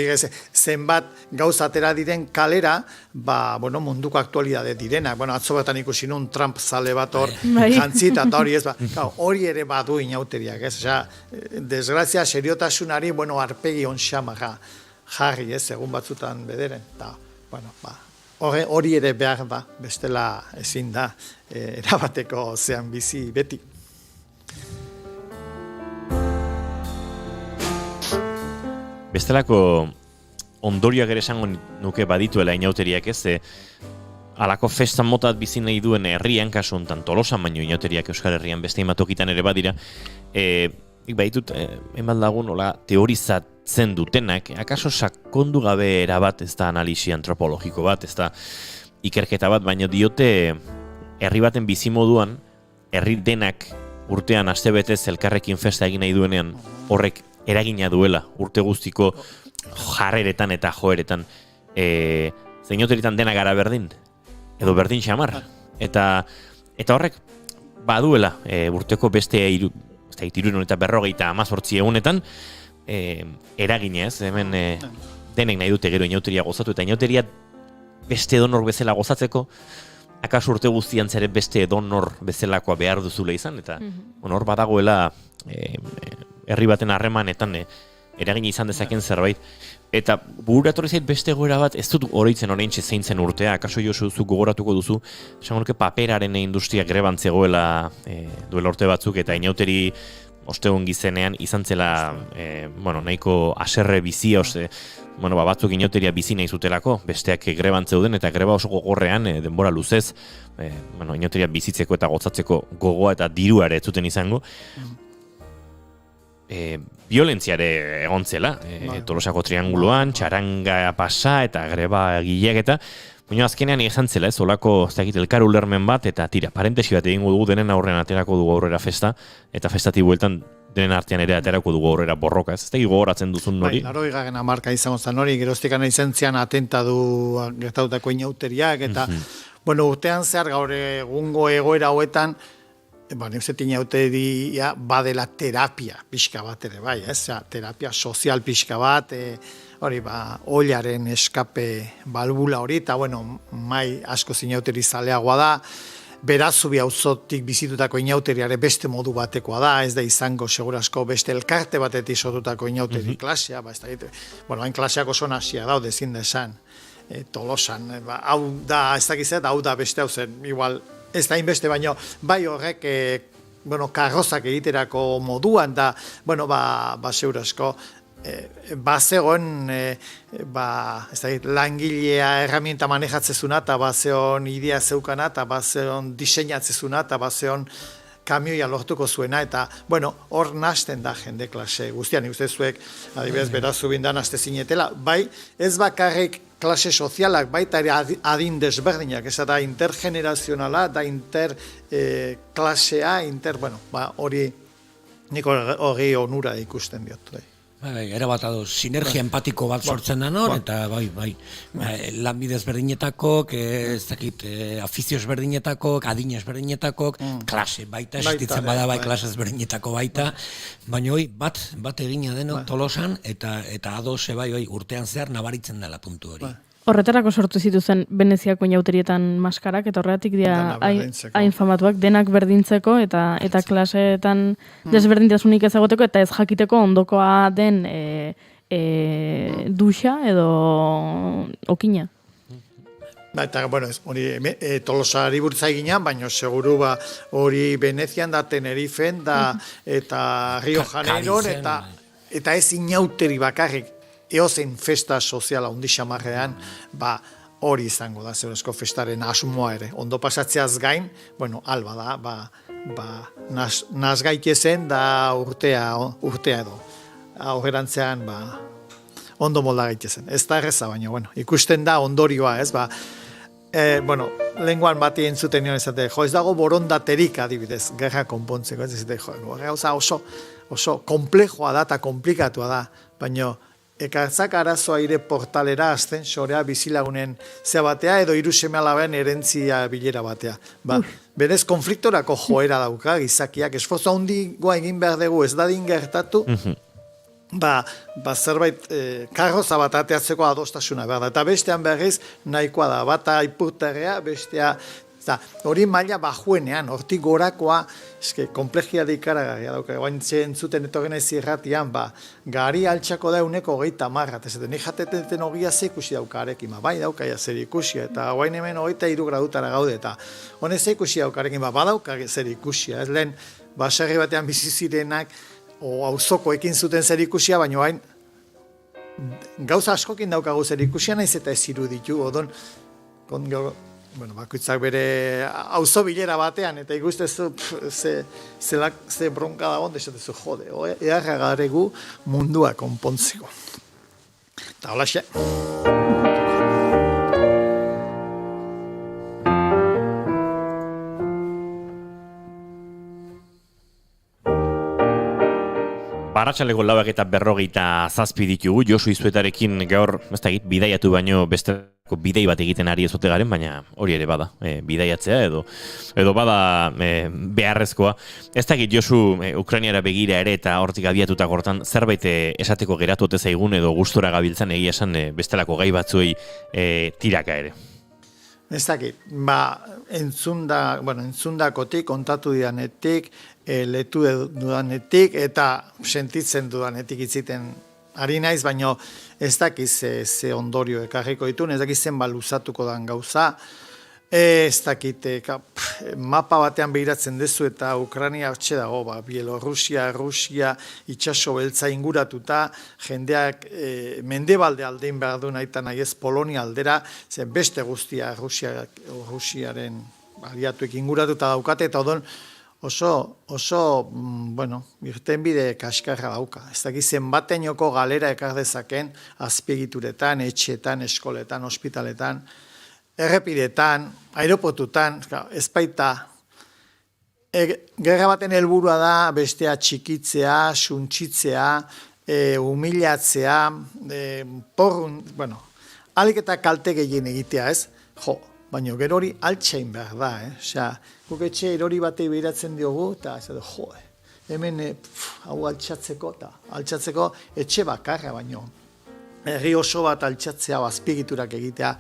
zenbat gauza atera diren kalera, munduko aktualidade direnak. Atzo bertan ikusi nun Trump zale bat hor jantzita, eta hori ez, hori ere badu inauteriak, ez? Desgrazia, seriotasunari, arpegi onxamaga jarri, ez, egun batzutan bederen, eta, hori ere behar da, bestela ezin da, erabateko zean bizi beti. Bestelako ondorioak ere esango nuke badituela inauteriak, ez, alako festan motat bizi nahi duen herrian, kasu hontan Tolosan, baino inauteriak Euskal Herrian beste imatokitan ere badira, baitut, eman lagun, teorizatzen dutenak, akaso sakondu gabe erabat ez da analisi antropologiko bat, ez da ikerketa bat, baina diote herri baten bizimoduan, herri denak urtean astebetez elkarrekin festa egin nahi duenean, horrek eragina duela urte guztiko jarreretan eta joeretan. Zeinoteritan dena gara berdin, edo berdin xamar. Eta horrek baduela urteko beste 350 egunetan eragina, ez, hemen denek nahi dute gero inauteria gozatu, eta inauteria beste edonor bezala gozatzeko, akaso urte guztian zere beste edonor bezalakoa behar duzula izan, eta hor badagoela herri baten harremanetan eragina izan dezaken zerbait. Eta bururatorri zait beste egoera bat, ez dut oroitzen oraintxe zein zen urtea, akaso Josu zuk gogoratuko duzu, esan horke paperaren industria greban zegoela duela urte batzuk, eta inauteri ostegun gizenean izan zela nahiko aserre bizia, batzuk inauteria bizi nahi zutelako, besteak greban zeuden, eta greba oso gogorrean denbora luzez, inauteria bizitzeko eta gozatzeko gogoa eta dirua ere ez zuten izango. Violentziare egon zela, Tolosako trianguloan, txaranga pasa eta greba gileak eta, baina azkenean izan zela, ez olako elkar ulermen bat, eta tira, parentesi bat egingo dugu, denen aurrean aterako dugu aurrera festa, eta festati bueltan denen artean ere aterako dugu aurrera borroka, ez da gogoratzen duzun hori? 80 marka izango zen hori, geroztikan izan zian atentadu gertatutako inauteriak, eta, urtean zehar gaur egungo egoera hoetan, neuzetin inauteria badela terapia pixka bat ere bai, ez? Terapia sozial pixka bat, hori oilaren eskape balbula hori, eta mai asko inauteri zaleagoa da, Berazubi auzotik bizitutako inauteriare beste modu batekoa da, ez da izango segurasko beste elkarte batetik sortutako inauteri klasea, hain klaseako oso nasia daude ezin da esan, Tolosan, hau da, ez dakizet, hau da beste hau zen, igual, ez da inbeste, baino, bai horrek, karrozak egiterako moduan da, segurasko, bazegon, langilea erramienta manejatzezuna, eta bazegon idea zeukana, eta bazegon diseinatzezuna, eta bazegon kamioia lortuko zuena, eta, hor nasten da jende klase guztian, uste zuek, adibidez, Berazubindan naste zinetela, bai, ez bakarrik klase sozialak, baita ere adin desberdinak, ez da intergenerazionala, da interklasea, hori niko hori onura ikusten diot. Bai, erabat ados, sinergia empatiko bat sortzen da nor, eta bai, lanbide ezberdinetakok, ez dakit, afizio ezberdinetakok, adin ezberdinetakok, klase baita, existitzen bada bai klase ezberdinetako baita, baina bat egina deno Tolosan, eta ados bai, urtean zehar nabaritzen dela puntu hori. Horretarako sortu zituzen Veneziako inauterietan maskarak, eta horretik dira hain famatuak denak berdintzeko, eta klaseetan desberdintasunik ez egoteko, eta ez jakiteko ondokoa den duxa edo okina. Eta, bueno, hori Tolosari burtza eginan, baina seguru hori Venezian da, Tenerifen da, eta Rio Janeiron, eta ez inauteri bakarrik, eozein festa soziala undi xamarrean, hori izango da, zerozko festaren asmoa ere. Ondo pasatzeaz gain, bueno, alba da, nas gaitezen da urtea edo. Horrerantzean, ondo molda gaitezen. Ez da erreza, baina, bueno, ikusten da ondorioa, ez, bueno, lenguan bati entzuten nion ezate, ez dago borondaterik adibidez, gerra konpontzeko, ez ezate, gauza oso komplejoa da eta komplikatua da, baina ekartzak arazoa ire portalera azten, sorea bizilagunen zea batea, edo hiru seme-alaben erentzia bilera batea. Berez konfliktorako joera dauka, gizakiak, esforzo handigoa egin behar dugu, ez dadin gertatu, zerbait karroza bat ateatzeko adostasuna behar da. Eta bestean berriz nahikoa da, bata ipurterrea, bestea, hori maila bajuenean, hortik gorakoa, komplegia da ikaragarria dauka, guain entzuten etorren ez irratian, gari altxako da 130, nik jateten ogia ze ikusi daukarekin, bai daukaia zer ikusia, eta guain hemen 23 gradutara gaude, eta honez ze ikusi daukarekin, badauka zer ikusia, ez lehen, baserri batean bizi zirenak, auzokoekin zuten zer ikusia, baina hain gauza askokin daukagu zer ikusia, naiz eta ez iruditu, odon, bakoitzak bere auzo bilera batean, eta ikustezu ze bronka dagoen, desatezu jode, earra garegu mundua konpontzeko. Eta hola xe. Baratxaleko 4:47 ditugu, Josu Izuetarekin gaur, ez da bidaiatu baino besteko bidei bat egiten ari ezote garen, baina hori ere bada, bidaiatzea edo bada beharrezkoa. Ez da Josu, Ukrainiara begira ere eta hortik abiatuta gortan, zerbait esateko geratu ote zaigun edo gustora gabiltzan egia esan bestelako gai batzuei tiraka ere. Ez dakit, entzundakotik, kontatu didanetik, letu dudanetik, eta sentitzen dudanetik itziten ari naiz, baina ez dakiz ze ondorio ekarriko ditun, ez dakiz zen baluzatuko dan gauza, ez dakit, mapa batean behiratzen dezu eta Ukraina hartxe dago, Bielorrusia, Rusia, itxaso beltza inguratuta, jendeak mendebalde aldein behar du nahi eta nahi ez Polonia aldera, zen beste guztia Rusiaren aliatuek inguratuta daukate, eta odon oso, irtenbide kaskarra dauka. Ez dakiz zenbatenoko galera ekar dezaken azpiegituretan, etxetan, eskoletan, ospitaletan, errepidetan, aeroportutan, ez baita, gerra baten helburua da bestea txikitzea, suntxitzea, humilatzea, alik eta kalte gehien egitea, ez? Baina gero hori altxain behar da, osea, guk etxe erori batei behiratzen diogu, eta hemen hau altxatzeko etxe bakarra, baino herri oso bat altxatzea, azpiegiturak egitea,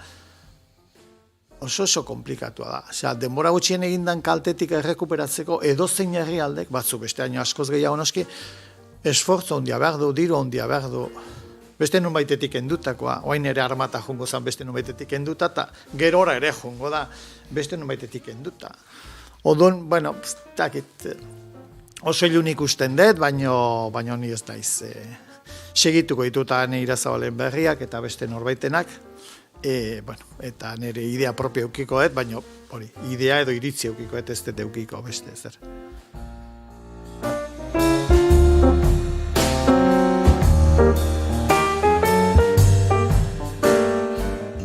oso komplikatua da. Osea, denbora gutxien egindan kaltetik errekuperatzeko edozein herrialdek, batzu beste aino askoz gehiago noski, esfortzo ondia behar du, diru ondia behar du, beste nun baitetik endutakoa, oain ere armata jungo zen beste nun baitetik enduta, eta gerora ere jungo da beste nun baitetik enduta. Odon, oso ilun ikusten dut, baina ni ez daiz segituko dituta nire Irazabalen berriak eta beste norbaitenak, eta nire idea propio eukikoet, baina hori, idea edo iritzi eukikoet ez dut eukiko beste zer.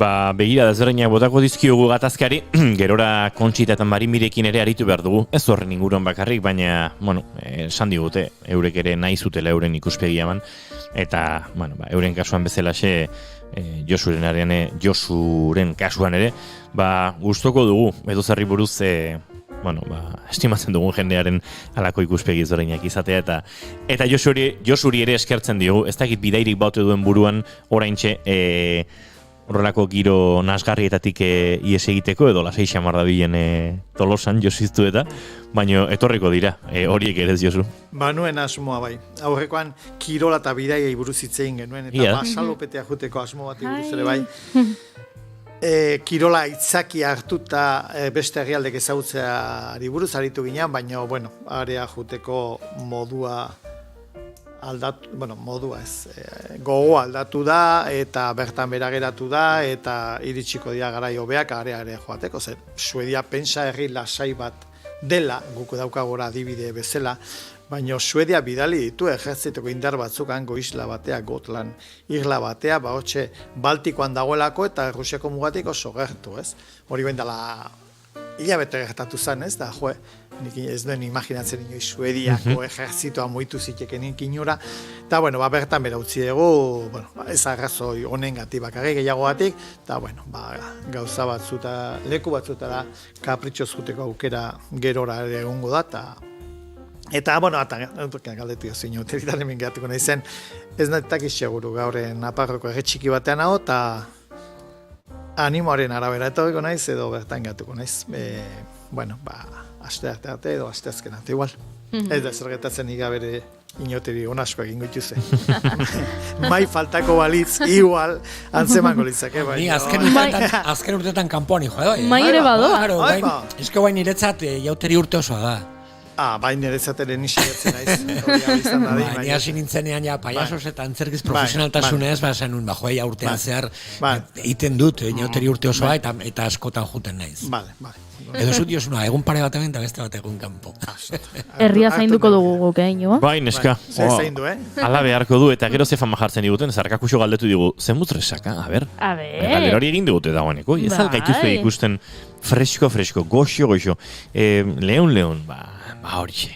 Begira desberdinak botako dizkiogu gatazkari, gerora Kontxita eta Marimirekin ere aritu behar dugu. Ez horren inguruan bakarrik, baina, esan digute, eurek ere nahi zutela euren ikuspegia eman. Eta, euren kasuan bezalaxe, Josuren kasuan ere, gustoko dugu, edo zerri buruz, estimatzen dugun jendearen halako ikuspegi ezberdinak izatea eta Josuri ere eskertzen diogu, ez dakit bidairik baute duen buruan oraintxe horrelako giro nasgarrietatik ies egiteko edo lasai xamar dabilen Tolosan Josiztu eta baino etorriko dira horiek ere ez Josu. Nuen asmoa bai. Aurrekoan kirola eta bidaiei buruz hitz egin genuen eta basalopetea juteko asmo bat buruz ere bai. Kirola itzaki hartuta beste herrialdek ezagutzeari buruz aritu ginean, baina, area juteko modua gogoa aldatu da, eta bertan bera geratu da, eta iritsiko dira garai hobeak area joateko, zer Suedia pentsa herri lasai bat dela, guk daukagora adibide bezala, baina Suedia bidali ditu ejertziteko indar batzuk hango isla batea, Gotland isla batea, hotxe Baltikoan dagoelako eta Errusiako mugatik oso gertu, ez? Hori bendala hilabete gertatu zen, ez? Da, nik ez duen imaginatzen inoiz Suediako ejertzitoa muitu zitekenik inora, eta, bertan bera utzi dugu, ez arrazoi honengatik bakarrik gehiagoatik, eta, gauza batzuta, leku batzutara kapritxoz juteko aukera gerora ere egongo da, eta, galdetu jo zein hoteritan hemen geratuko nahi zen, ez nahitak seguru gaurren Naparroko erretxiki batean hau, eta animoaren arabera etorriko naiz edo bertan geratuko naiz. Aste arte edo aste azken arte igual. Ez da zergetatzen igabere inoteri onasko egin goituze. Mai faltako balitz, igual, antzemango litzake. Ni azken urtetan kanpoan joa. Mai ere badoa. Ez que guain niretzat jauteri urte osoa da. Bai niretzateren isigatzen naiz. Ni hasi nintzenean payasos eta antzerkiz profesionaltasunez, zenun, joa urtean zehar, egiten dut, jauteri urte osoa eta askotan juten naiz. Vale. Edo zut diosuna, egun pare bat hemen eta beste bat egun kanpo. Herria zainduko dugu guk, Ino? Bai, neska. Zaindu, Ala beharko du, eta gero ze fama jartzen diguten, zarkakuxo galdetu digu, zen mutresaka, a ber? Hori egin digute dagoeneko, ez algaituzte ikusten fresko, goxo, leon, horixe.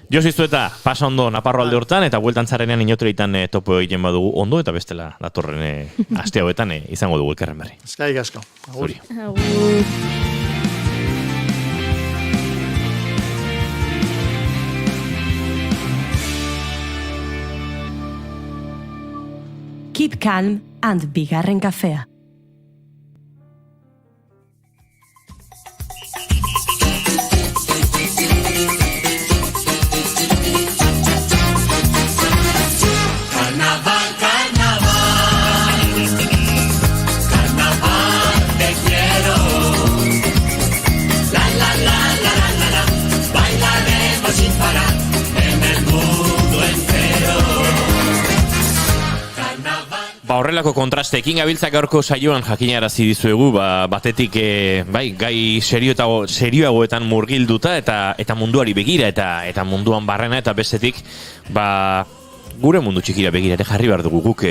Josiztu eta pasa ondo Naparro alde hortan, eta bueltan zarenean inotereitan topo egiten badugu ondo, eta bestela datorren aste hauetan izango dugu elkarren berri. Eskai asko. Zuri. Keep calm and bigarren kafea. Horrelako kontrasteekin gabiltzak gaurko saioan jakinarazi dizuegu, batetik gai serioagoetan murgilduta eta munduari begira eta munduan barrena, eta bestetik gure mundu txikira begira ere jarri behar dugu guk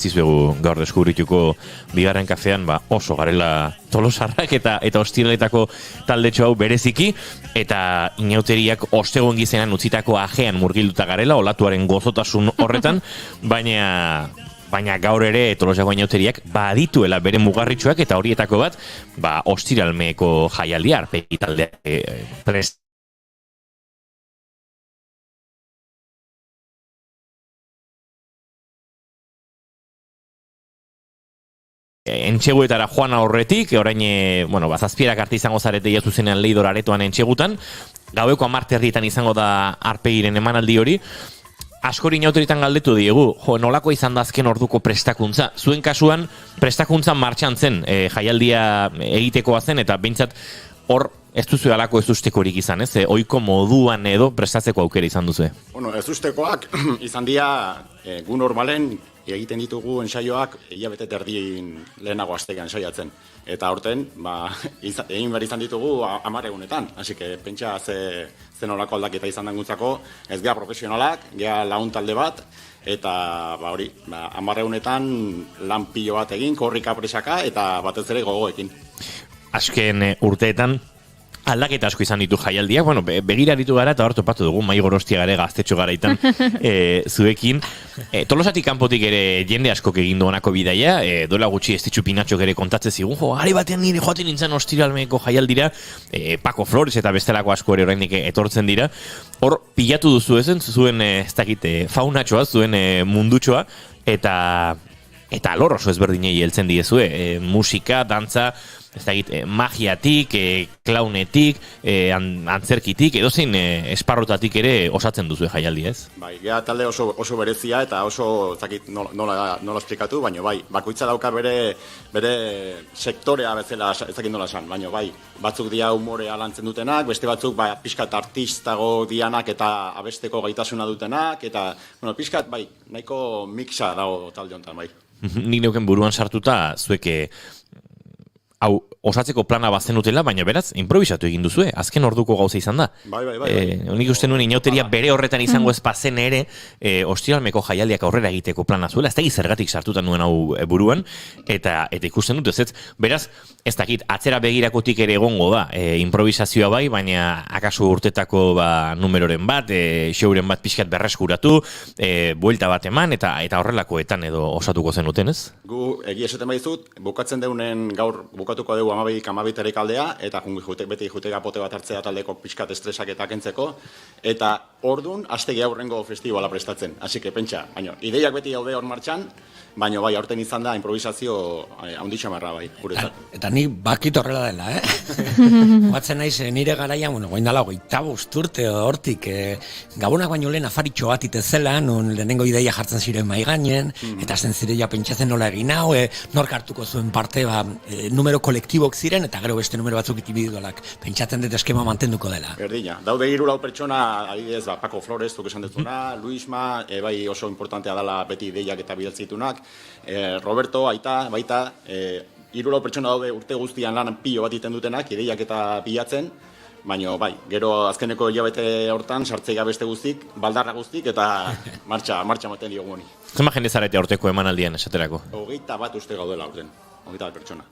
dizuegu gaur deskubrituko bigarren kafean oso garela tolosarrak eta ostiraletako taldetxo hau bereziki, eta inauteriak ostegon gizenan utzitako ajean murgilduta garela olatuaren gozotasun horretan, baina gaur ere Tolosako inauteriak badituela bere mugarritxoak, eta horietako bat ostiralmeko jaialdia arpegi taldeak prest. Entxeguetara joan aurretik, orain, zazpierak arte izango zarete zuzenean Leidor aretoan entxegutan, gaueko 10:00 izango da arpegiren emanaldi hori. Askori inauteritan galdetu diegu, nolako izan da azken orduko prestakuntza. Zuen kasuan, prestakuntza martxan zen, jaialdia egitekoa zen, eta behintzat hor ez duzu alako ez ustekorik izan, ez? Oiko moduan edo prestatzeko aukera izan duzu. Ez ustekoak izan dira gu normalen egiten ditugu ensaioak hilabete terdin lehenago astean ensaiatzen. Eta aurten, egin behar izan ditugu 10 egunetan. Así que pentsa ze nolako aldaketa izan danguntzako, ez gea profesionalak, gea lagun talde bat, eta hori, 10 egunetan lan pilo bat egin, korrika presaka, eta batez ere gogoekin. Azken urteetan, aldaketa asko izan ditu jaialdiak, bueno, begira ditu gara eta hor topatu dugu, mai gorostia gare gaztetxo garaitan zuekin. Tolosatik kanpotik ere jende askok egin duanako bidaia, dola gutxi Estitxu Pinatxok ere kontatzen zigun, ari batean nire joaten nintzen ostiralmeko jaialdira, Paco Flores eta bestelako asko ere oraindik etortzen dira. Hor, pilatu duzu ezen, zuen, ez dakit, faunatxoa, zuen mundutxoa, eta lor oso ezberdinei heltzen diezue, musika, dantza, ez dakit, magiatik, klaunetik, antzerkitik, edozein esparrotatik ere osatzen duzu jaialdi, ez? Bai, gea talde oso berezia eta oso, ez dakit nola esplikatu, baina bai, bakoitza dauka bere sektorea bezala, ez dakit nola esan, baina bai, batzuk dia humorea lantzen dutenak, beste batzuk pixkat artistago dianak eta abesteko gaitasuna dutenak, eta, bueno, pixkat, bai, nahiko mixa dago talde honetan, bai. Nik neuken buruan sartuta, zuek hau osatzeko plana bazenutela, baina beraz, improvisatu egin duzue, azken orduko gauza izan da. Bai. Nik uste nuen inauteria bere horretan izango ez pazen ere, ostiralmeko jaialdiak aurrera egiteko plana zuela, ez dakit zergatik sartuta nuen hau buruan, eta ikusten dut, ez beraz, ez dakit, atzera begirakotik ere egongo da, improvisazioa bai, baina akaso urtetako numeroren bat, xeuren bat pixkat berreskuratu, buelta bat eman, eta horrelakoetan edo osatuko zenuten, ez? Gu, egia esaten baizut, bukatzen deunen gaur bukatuko dugu 12 kaldea, eta beti jutega pote bat hartzea taldeko pixkat estresak eta kentzeko, eta ordun hastegi aurrengo festivala prestatzen. Así que pentsa, baina ideiak beti daude hor martxan, baina bai, aurten izan da improvisazio handitxamarra bai, guretzat. Eta ni bakit horrela dela, Batzen naiz, nire garaian, goin dala, 25 urte hortik, gabonak baino lehen afaritxo bat itezela, non lehenengo ideia jartzen ziren maigainen, eta zen zireia pentsatzen nola egin hau, nork hartuko zuen parte, numero kolektibok ziren, eta gero beste numero batzuk individualak. Pentsatzen dut eskema mantenduko dela. Berdina, daude 3-4 pertsona, adibidez, Paco Flores, zuk esan dezuna, Luisma, bai oso importantea dela beti ideiak eta bidaltzitunak, Roberto, Aita, baita, 3-4 pertsona daude urte guztian lan pilo bat iten dutenak, ideiak eta bilatzen, baina bai, gero azkeneko hilabete hortan sartzea beste guztik, baldarra guztik, eta martxa maten diogu honi. Zema jende zarete aurteko emanaldian, esaterako? 21 uste gaudela aurten, 21 pertsona.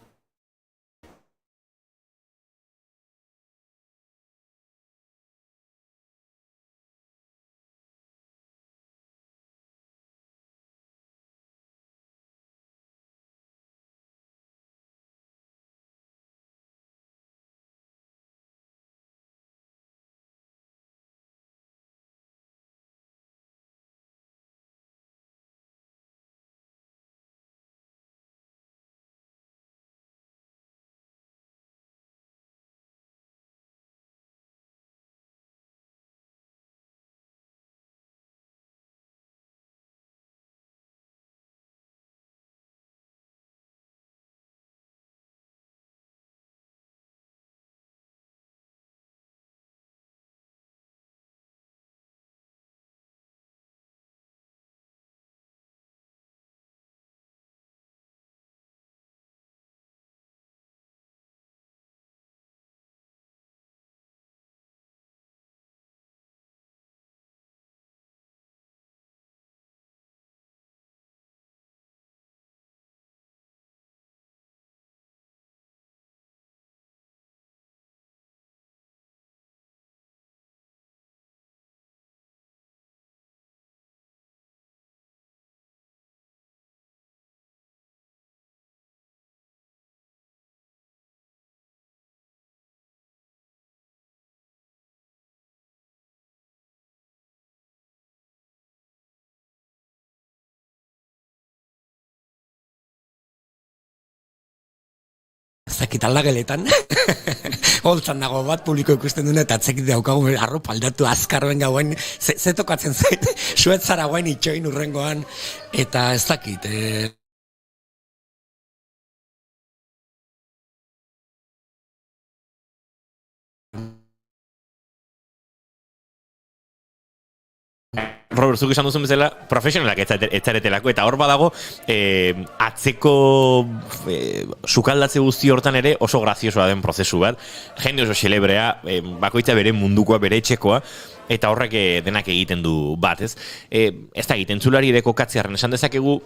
Zakit aldageletan, holtzan dago bat publiko ikusten duen, eta atzekit daukagu arropa aldatu azkarroen gauen, ze tokatzen zait, suetzara guain itxoin urrengoan, eta ez dakit, Robert, zuk esan duzun bezala, profesionalak etzaretelako, eta hor badago, atzeko sukaldatze guzti hortan ere oso graziosoa den prozesu bat, jende oso xelebrea, bakoitza bere mundukoa, bere etxekoa, eta horrek denak egiten du bat, ez? Ez da egiten zulari ere kokatzearen esan dezakegu,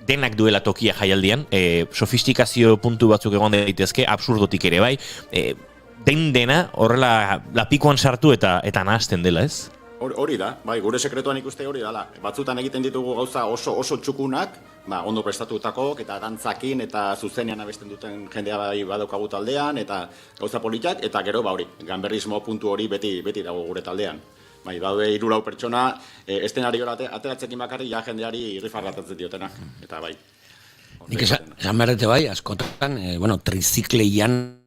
denak duela tokia jaialdian, sofistikazio puntu batzuk egon daitezke, absurdotik ere bai, dena horrela lapikoan sartu eta nahasten dela, ez? Hori da, bai, gure sekretuan ikuste hori dela. Batzutan egiten ditugu gauza oso txukunak, ondo prestatutako, eta dantzakin, eta zuzenean abesten duten jendea bai badaukagu taldean, eta gauza politak, eta gero, hori, ganberrismo puntu hori beti dago gure taldean. Bai, daude 3-4 pertsona, eszenariora ateratzekin bakarrik ja jendeari irrifarratatzen diotenak, eta bai. Nik esan berrete bai, askotan, trizikleian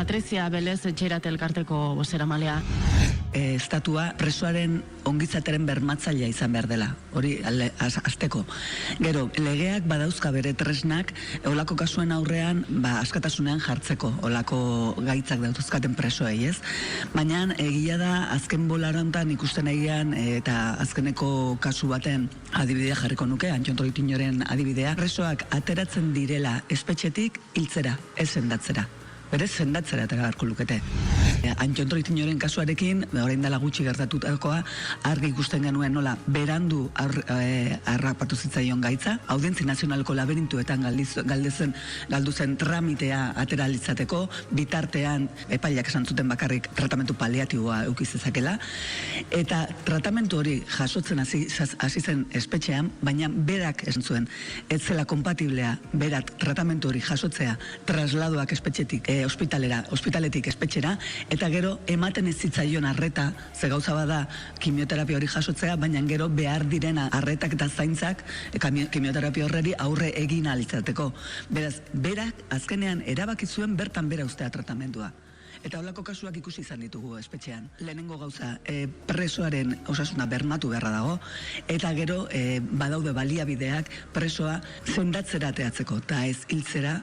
Patrizia Belez Etxerat elkarteko bozeramalea. Estatua presoaren ongizateren bermatzailea izan behar dela, hori azteko. Gero, legeak badauzka bere tresnak, olako kasuen aurrean, askatasunean jartzeko, olako gaitzak dautuzkaten presoei, ez? Baina, egia da, azken bolarantan ikusten egian, eta azkeneko kasu baten adibidea jarriko nuke, Antxon Troitiñoren adibidea, presoak ateratzen direla espetxetik hiltzera, ez sendatzera. Berez sendatzera atera beharko lukete. Antxon Troitiñoren kasuarekin, orain dela gutxi gertatutakoa, argi ikusten genuen nola berandu harrapatu zitzaion gaitza, Audientzia Nazionaleko laberintuetan galdu zen tramitea atera litzateko, bitartean epaileak esan zuten bakarrik tratamentu paliatiboa eduki zezakela, eta tratamentu hori jasotzen hasi zen espetxean, baina berak esan zuen, ez zela kompatiblea berak tratamentu hori jasotzea trasladoak espetxetik ospitaletik espetxera, eta gero ematen ez zitzaion arreta, ze gauza bada kimioterapia hori jasotzea, baina gero behar direna arretak eta zaintzak kimioterapia horreri aurre egin alitzateko. Beraz, berak azkenean erabaki zuen bertan bera ustea tratamendua. Eta holako kasuak ikusi izan ditugu espetxean. Lehenengo gauza, presoaren osasuna bermatu beharra dago, eta gero badaude baliabideak presoa sendatzera ateatzeko, eta ez hiltzera.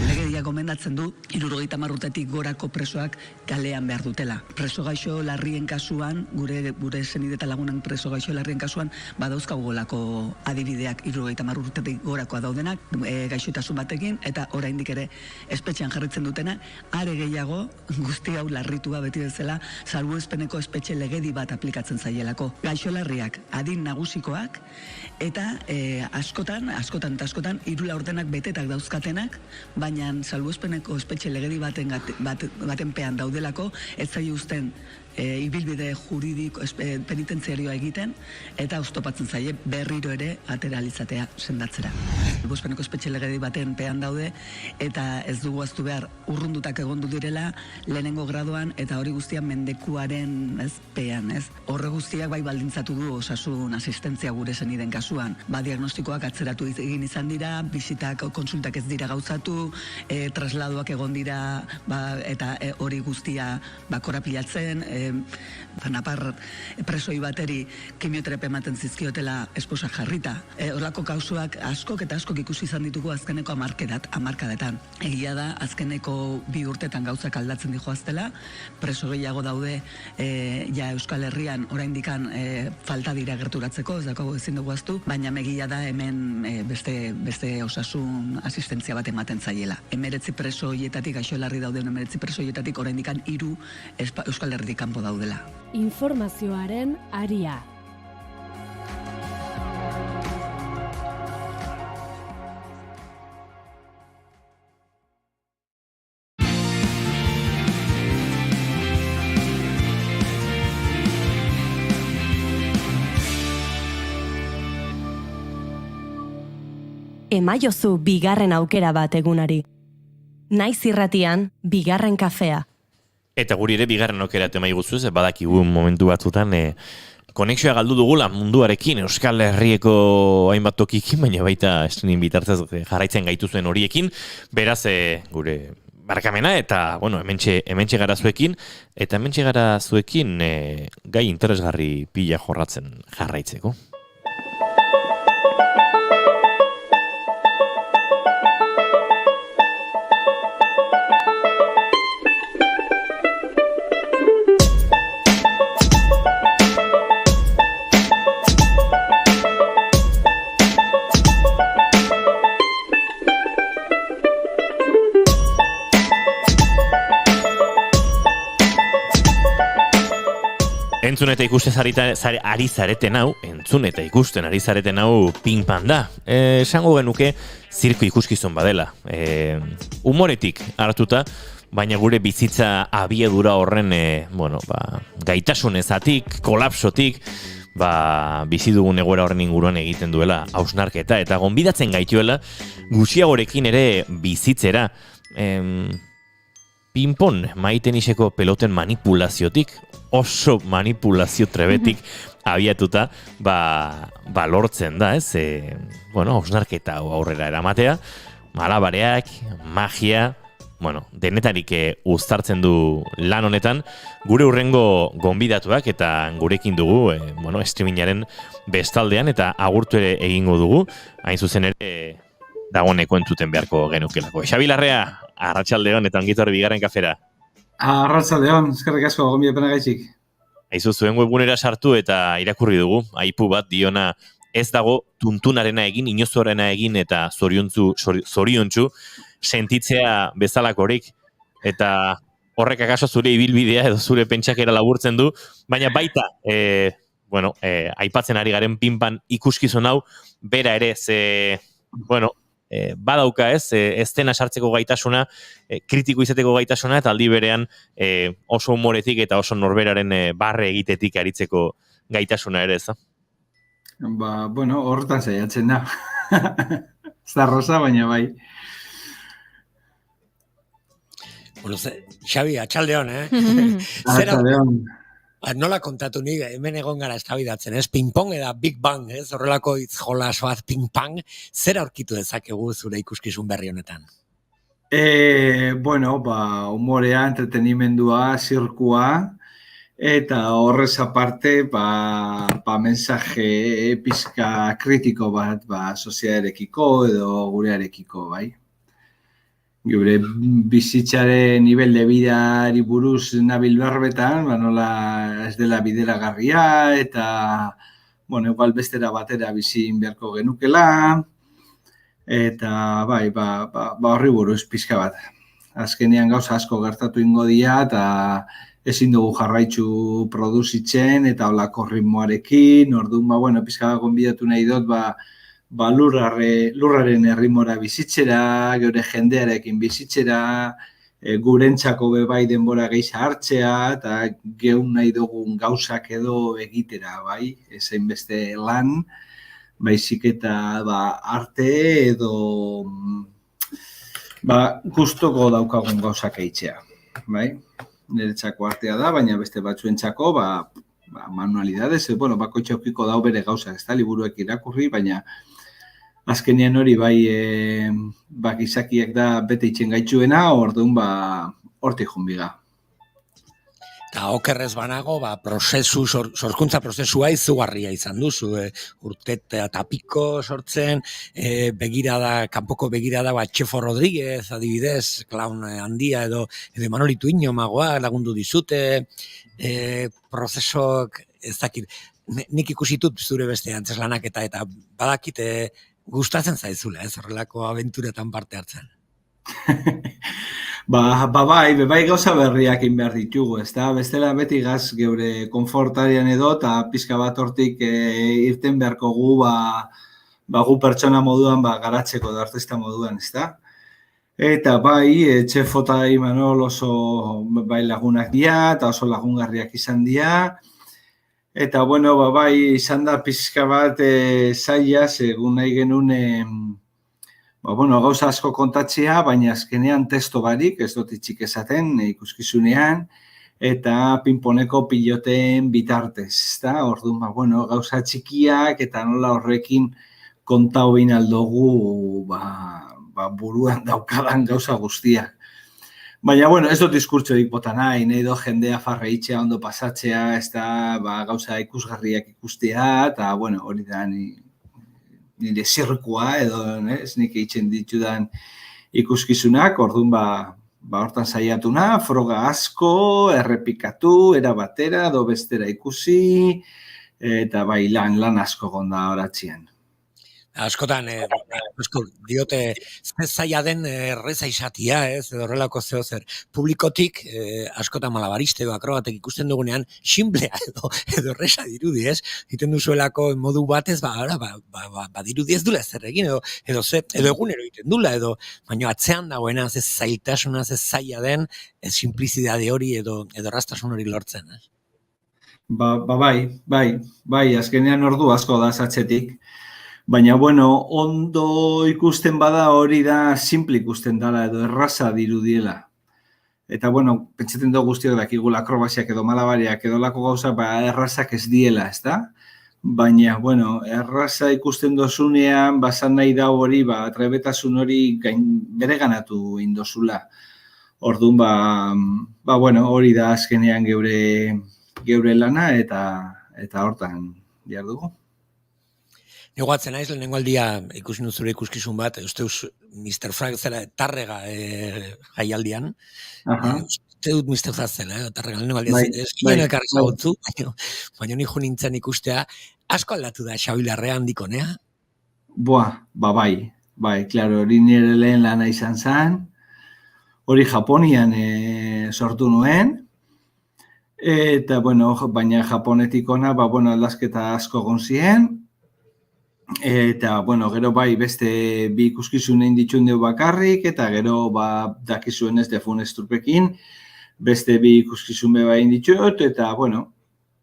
Legedia gomendatzen du 70 urtetik gorako presoak kalean behar dutela. Preso gaixo larrien kasuan, gure senide eta lagunan preso gaixo larrien kasuan, badauzkagu golako adibideak 70 urtetik gorakoa daudenak, gaixotasun batekin, eta oraindik ere espetxean jarritzen dutena, are gehiago, guzti hau larritua beti bezala, salbuespeneko espetxe legedi bat aplikatzen zaielako. Gaixo larriak, adin nagusikoak, eta askotan, 3 laurdenak betetak dauzkatenak, baina salbuespeneko espetxe legedi baten pean daudelako, ez zaio uzten ibilbide juridiko penitentziarioa egiten, eta oztopatzen zaie berriro ere ateralizatea sendatzera. Salbuespeneko espetxe legedi baten pean daude, eta ez dugu aztu behar urrundutak egondu direla, lehenengo graduan, eta hori guztian mendekuaren pean, ez? Horre guztiak bai baldintzatu du osasun asistentzia gure seniden kasuan. Diagnostikoak atzeratu egin izan dira, bisitak, konsultak ez dira gauzatu, trasladoak egon dira, eta hori guztia korapilatzen, Napar presoi bateri kimioterapia ematen zizkiotela esposa jarrita. Horlako kausuak askok ikusi izan ditugu azkeneko hamarkadetan. Egia da, azkeneko 2 urtetan gauzak aldatzen dijoaztela, preso gehiago daude Euskal Herrian oraindikan falta dira gerturatzeko, ez dago ezin dugu aztu, baina egia da hemen beste osasun asistentzia bat ematen zaiela. 19 preso hietatik, gaixo larri dauden 19 preso hietatik oraindikan 3 Euskal Herritik kanpo daudela. Informazioaren aria. Emaiozu bigarren aukera bat egunari. Naiz irratian, bigarren kafea. Eta guri ere bigarren aukera tema iguzuz, badakigu momentu batzutan konexioa galdu dugula munduarekin, Euskal Herrieko hainbat tokikin, baina baita estrenin bitartez jarraitzen gaituzuen horiekin, beraz gure barkamena eta, hementxe gara zuekin, eta hementxe gara zuekin gai interesgarri pila jorratzen jarraitzeko. Entzun eta ikusten ari zareten hau Pink Panda. Esango genuke zirku ikuskizun badela. Humoretik hartuta, baina gure bizitza abiedura horren gaitasunezatik, kolapsotik, bizi dugun egoera horren inguruan egiten duela hausnarketa eta gonbidatzen gaituela gutxiagorekin ere bizitzera. Pinpon maiteniseko peloten manipulaziotik, oso manipulazio trebetik abiatuta, lortzen da, ez? Hausnarketa aurrera eramatea, malabareak, magia, denetarik uztartzen du lan honetan, gure hurrengo gonbidatuak eta gurekin dugu, streamingaren bestaldean eta agurtu ere egingo dugu, hain zuzen ere dagoeneko entzuten beharko genukelako. Xabi Larrea, arratsaldeon eta ongi etorri bigarren kafera. Arratsaldeon, eskerrik asko gonbidapena gaitzik. Aizu, zuen webgunera sartu eta irakurri dugu, aipu bat diona ez dago tuntunarena egin, inozorena egin eta zoriontsu sentitzea bezalakorik. Eta horrek akaso zure ibilbidea edo zure pentsakera laburtzen du, baina baita, aipatzen ari garen pinpan ikuskizun hau, bera ere, badauka ez dena sartzeko gaitasuna, kritiko izateko gaitasuna, eta aldi berean oso humoretik eta oso norberaren barre egitetik aritzeko gaitasuna ere, ez da? Horretan saiatzen da. Zarrosa, baina bai. Xabi, atxaldeon, Atxaldeon. Nola kontatu nik, hemen egon gara eztabaidatzen, ez? Ping-pong eda Big Bang, ez? Horrelako hitz jolas bat ping-pong, zer aurkitu dezakegu zure ikuskizun berri honetan? Humorea, entretenimendua, zirkua, eta horrez aparte, mensaje pizka kritiko bat, sozialarekiko edo gurearekiko, bai? Gure bizitzaren nivel de vidari buruz nabil berbetan, nola ez dela bideragarria, eta, igual bestera batera bizin beharko genukela, eta, horri buruz pizka bat. Azkenean gauza asko gertatu ingo dira, eta ezin dugu jarraitzu produzitzen, eta holako ritmoarekin, orduan, pizka bat gonbidatu nahi dut, lurraren errimora bizitzera, geure jendearekin bizitzera, gurentzako bebai denbora gehiza hartzea, eta geun nahi dugun gauzak edo egitera, bai, ezein beste lan, baizik eta arte edo gustoko daukagun gauzak eitzea, bai. Niretzako artea da, baina beste batzuentzako, manualidades, bakoitzaukiko dau bere gauzak, ez da, liburuek irakurri, baina azkenean hori gizakiak da bete itzen gaitzuena, orduan hortik junbiga. Eta okerrez banago, sorkuntza prozesua izugarria izan duzu, urte eta piko sortzen, kanpoko begirada Txefo Rodríguez, adibidez, klaun handia edo Manolitu Inomagoa lagundu dizute, prozesok, ez dakit, nik ikusitut zure beste antzeslanak eta badakite gustatzen zaizula, ez horrelako abenturetan parte hartzen. Bai gauza berriak behar ditugu, ez da? Bestela beti gaz geure konfortarian edo, eta pizka bat hortik irten beharko gu pertsona moduan garatzeko da artista moduan, ez da? Eta Txefo eta Imanol oso lagunak dira, eta oso lagungarriak izan dira. Eta, izan da pizka bat zaila, segun nahi genuen, gauza asko kontatzea, baina azkenean testo barik, ez dut itxik esaten ikuskizunean, eta pinponeko piloten bitartez, da? Orduan, gauza txikiak eta nola horrekin kontau behin aldogu buruan daukadan gauza guztiak. Baina, ez dut diskurtsorik bota nahi do jendea farreitzea, ondo pasatzea, ez da gauza ikusgarriak ikustea, eta, hori da nire zirkua, edo, ez nik eitzen ditudan ikuskizunak, orduan, hortan saiatuna, froga asko, errepikatu, erabatera, edo bestera ikusi, eta lan asko gonda horatzean. Askotan, diote, zaila den erreza izatia, ez, edo horrelako zer. Publikotik, askotan malabariste edo akrobatek ikusten dugunean, simplea edo erreza dirudi, ez? Egiten duzuelako modu batez, dirudi ez dula zer egin, edo egunero egiten dula, baina atzean dagoena, ez zailtasuna, ez zaila den, ez simplizidade hori edo erraztasun hori lortzen, ez? Bai, azkenean ordu asko da zatzetik. Baina, ondo ikusten bada hori da simple ikusten dela edo erraza dirudiela. Eta, pentsatzen dugu guztiak dakigula akrobasiak edo malabariak edo lako gauza, errazak ez diela, ez da? Baina, erraza ikusten dozunean, basan nahi da hori, trebetasun hori bere ganatu indozula. Orduan, bueno, hori da azkenean geure lana eta hortan jardugu. Negoatzen naiz, lehenengo aldia ikusi zure ikuskizun bat, usteuz Mr. Frank zela Tarrega jaialdian. Uste dut Mr. Frank zela, Tarrega, lehenengo aldia zinen elkarri zagotzu, baina ni jo nintzen ikustea, asko aldatu da Xabi Larrea handikonea? Bai, klaro, hori nire lehen lana izan zen, hori Japonian sortu nuen, eta, bueno, baina Japonetik ona, aldazketa asko gonzien, eta, bueno, gero bai beste bi ikuskizunen dituen dugu bakarrik, eta gero dakizuen ez defun estrupekin, beste bi ikuskizun bebain ditut, eta, bueno,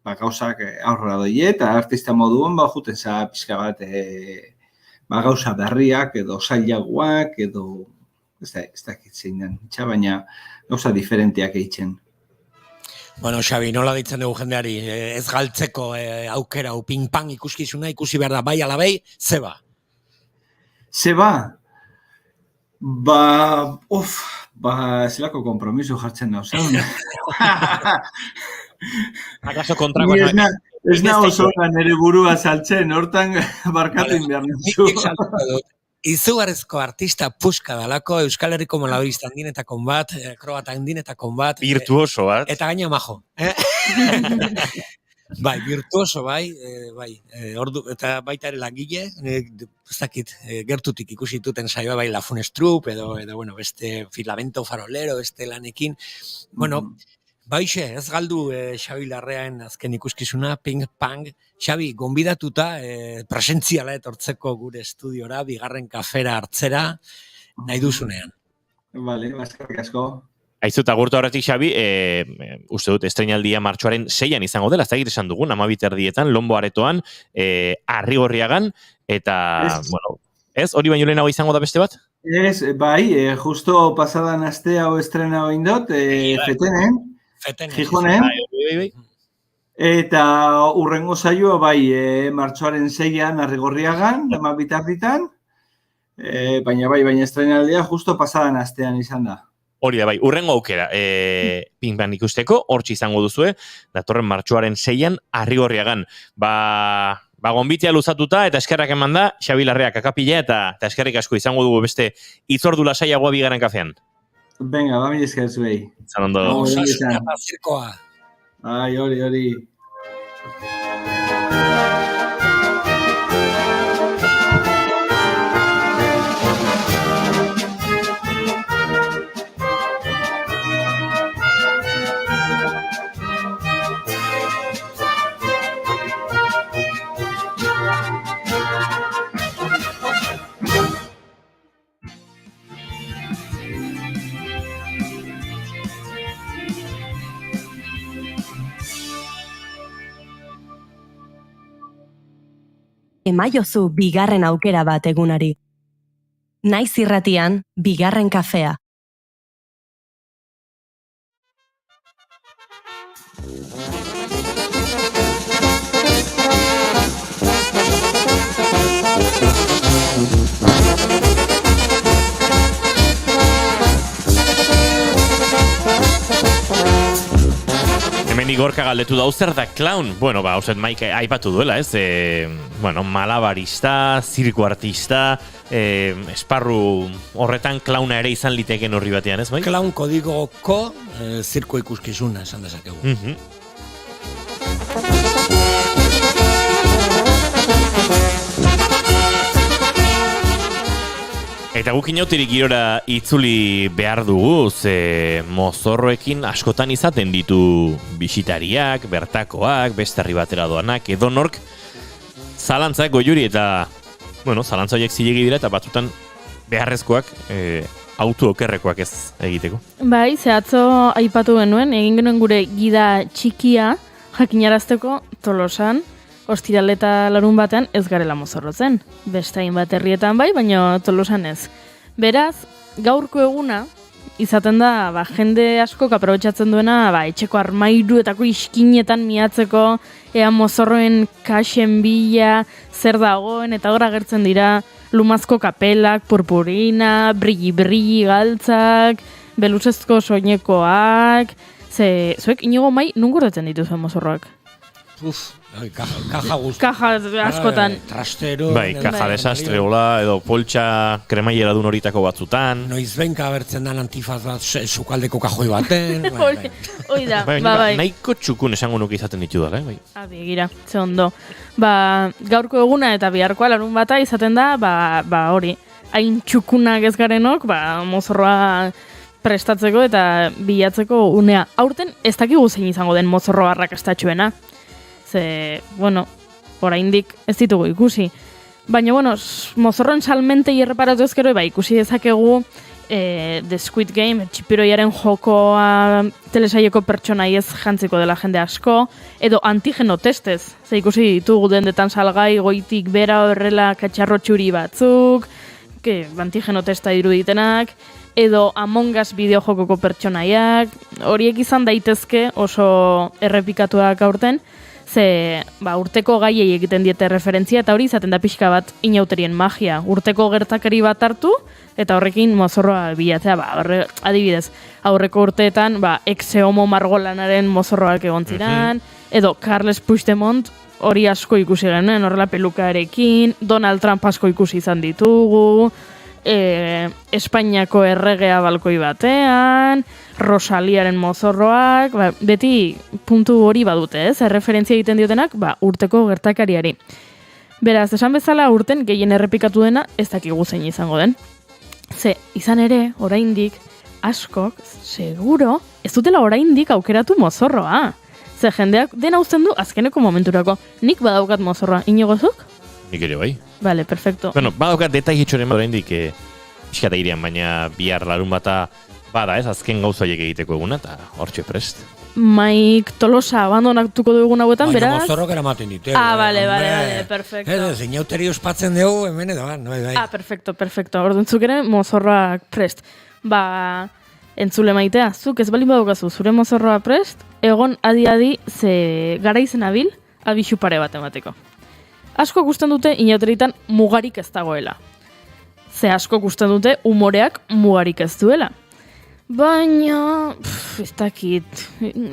gauzak aurra doie, eta artista moduan, juten za pixka bat, gauza berriak, edo zailagoak, edo, ez dakit zein den, baina gauza diferenteak eitzen. Bueno, Xabi, nola ditzen dugu jendeari, ez galtzeko aukera, ping-pang ikuskizuna, ikusi behar da, bai alabei, zeba? Zeba? Zelako kompromiso jartzen da, osan. Akaso kontrakoa. Ez nago zoran ere burua saltzen, hortan barkatu behar nintzu. Izugarrizko artista puska dalako, Euskal Herriko malabarista handienetakon bat, akrobata handienetakon bat. Virtuoso bat. Eta gaina majo. Bai, virtuoso bai, eta baita ere langile, ez dakit, gertutik ikusi duten saioa bai La Funestrup, edo bueno, beste Filamento Farolero, beste lanekin. Bueno, baixe, ez galdu Xabi Larreaen azken ikuskizuna, Ping Pang. Xabi, gonbidatuta presentziala etortzeko gure estudiora, bigarren kafera hartzera, nahi duzunean. Bale, eskerrik asko. Aizu, eta gurtu horretik, Xabi, uste dut, estreinaldia martxoaren 6an izango dela, ez da esan dugun, 12 Lombo Aretoan, Arrigorriagan, eta, bueno, ez, hori baino lehenago izango da beste bat? Ez, bai, justo pasadan astea hau estrena hoin dut, Fetenen, Gijonen, eta urrengo saioa, bai, martxoaren 6an Arrigorriagan, bitarditan, baina estreinaldia justo pasadan astean izan da. Hori da, bai, urrengo aukera, Ping-Pang ikusteko, hortxe izango duzue, datorren martxoaren 6an Arrigorriagan. Gonbitea luzatuta eta eskerrak eman da, Xabi Larrea kakapila eta eskerrik asko izango dugu beste itzordu lasaiagoa bigarren kafean. Venga, mila esker zuei. Zan ondo. Zirkoa. Ai, hori. Emaiozu bigarren aukera bat egunari. Naiz irratian, bigarren kafea. Hemenik Gorka galdetu da, zer da clown? Bueno, hauset Maik aipatu duela, ez? Malabarista, zirko artista, esparru horretan klauna ere izan liteken horri batean, ez, bai? Clown kodigoko zirko ikuskizuna, esan dezakegu. Eta guk inautirik girora itzuli behar dugu, ze mozorroekin askotan izaten ditu bisitariak, bertakoak, beste herri batera doanak, edonork zalantzak goiuri eta, bueno, zalantza horiek zilegi dira eta batzutan beharrezkoak auto okerrekoak ez egiteko. Bai, zehatzo aipatu genuen, egin genuen gure gida txikia jakinarazteko Tolosan, ostiral eta larun batean ez garela mozorrotzen. Beste hainbat herrietan bai, baina Tolosan ez. Beraz, gaurko eguna, izaten da, jende askok aprobetxatzen duena, etxeko armairuetako iskinetan miatzeko, ea mozorroen kaxen bila, zer dagoen, eta hor agertzen dira lumazko kapelak, purpurina, brilli galtzak, belusezko soinekoak, zuek Inigo Mai nun gordetzen dituzuen mozorroak? Kaja guzti. Kaja askotan. Trastero. Bai, kaja desastre, hola, edo poltsa kremailera dun horitako batzutan. Noiz benka abertzen dan antifaz bat sukaldeko kajoi baten. Hoi da, bai. Nahiko txukun esango nuke izaten ditu dara, bai. Begira, ze ondo. Gaurko eguna eta biharkoa larun bata izaten da, hori, hain txukunak ez garenok, mozorroa prestatzeko eta bilatzeko unea. Aurten ez dakigu zein izango den mozorro arrakastatxuena. Ze, oraindik ez ditugu ikusi. Baina, mozorroen salmentei erreparatu ezkero, ikusi dezakegu The Squid Game, txipiroiaren jokoa telesaieko pertsonai ez jantziko dela jende asko, edo antigeno testez. Ze ikusi ditugu dendetan salgai, goitik bera horrela katxarro txuri batzuk, antigeno testa iruditenak, edo Among Us bideojokoko pertsonaiak, horiek izan daitezke oso errepikatuak aurten, ze urteko gaiei egiten diete referentzia eta hori izaten da pixka bat inauterien magia. Urteko gertakari bat hartu eta horrekin mozorroa bilatzea, adibidez, aurreko urteetan ex-homo margolanaren mozorroak egon ziren, edo Carles Puigdemont hori asko ikusi genuen, horrela pelukarekin, Donald Trump asko ikusi izan ditugu, Espainiako erregea balkoi batean, Rosaliaren mozorroak, beti puntu hori badute, erreferentzia egiten diotenak, urteko gertakariari. Beraz, esan bezala urten gehien errepikatu dena ez dakigu zein izango den. Ze, izan ere, oraindik, askok, seguro, ez dutela oraindik aukeratu mozorroa. Ze, jendeak dena uzten du azkeneko momenturako. Nik badaukat mozorroa, Inigozuk? Nik ere bai. Vale, perfecto. Badaukat detai hitxoren oraindik pixkata irian, baina bihar larun bata bada ez, azken gauzaiek egiteko eguna, eta hortxe prest. Maik Tolosa abandonatuko dugun hauetan, beraz? Baina mozorrok eramaten ditu. Vale, perfecto. Zinauteri ospatzen dugu, hemen edo, bai. Perfecto. Orduantzuk ere, mozorroak prest. Entzule maitea, zuk ez balin badukazu, zure mozorroa prest, egon adi-adi ze gara izen abil, abixu pare bat emateko. Asko gusten dute inauteritan mugarik ez dagoela. Ze asko gusten dute umoreak mugarik ez duela. Baina, ez dakit,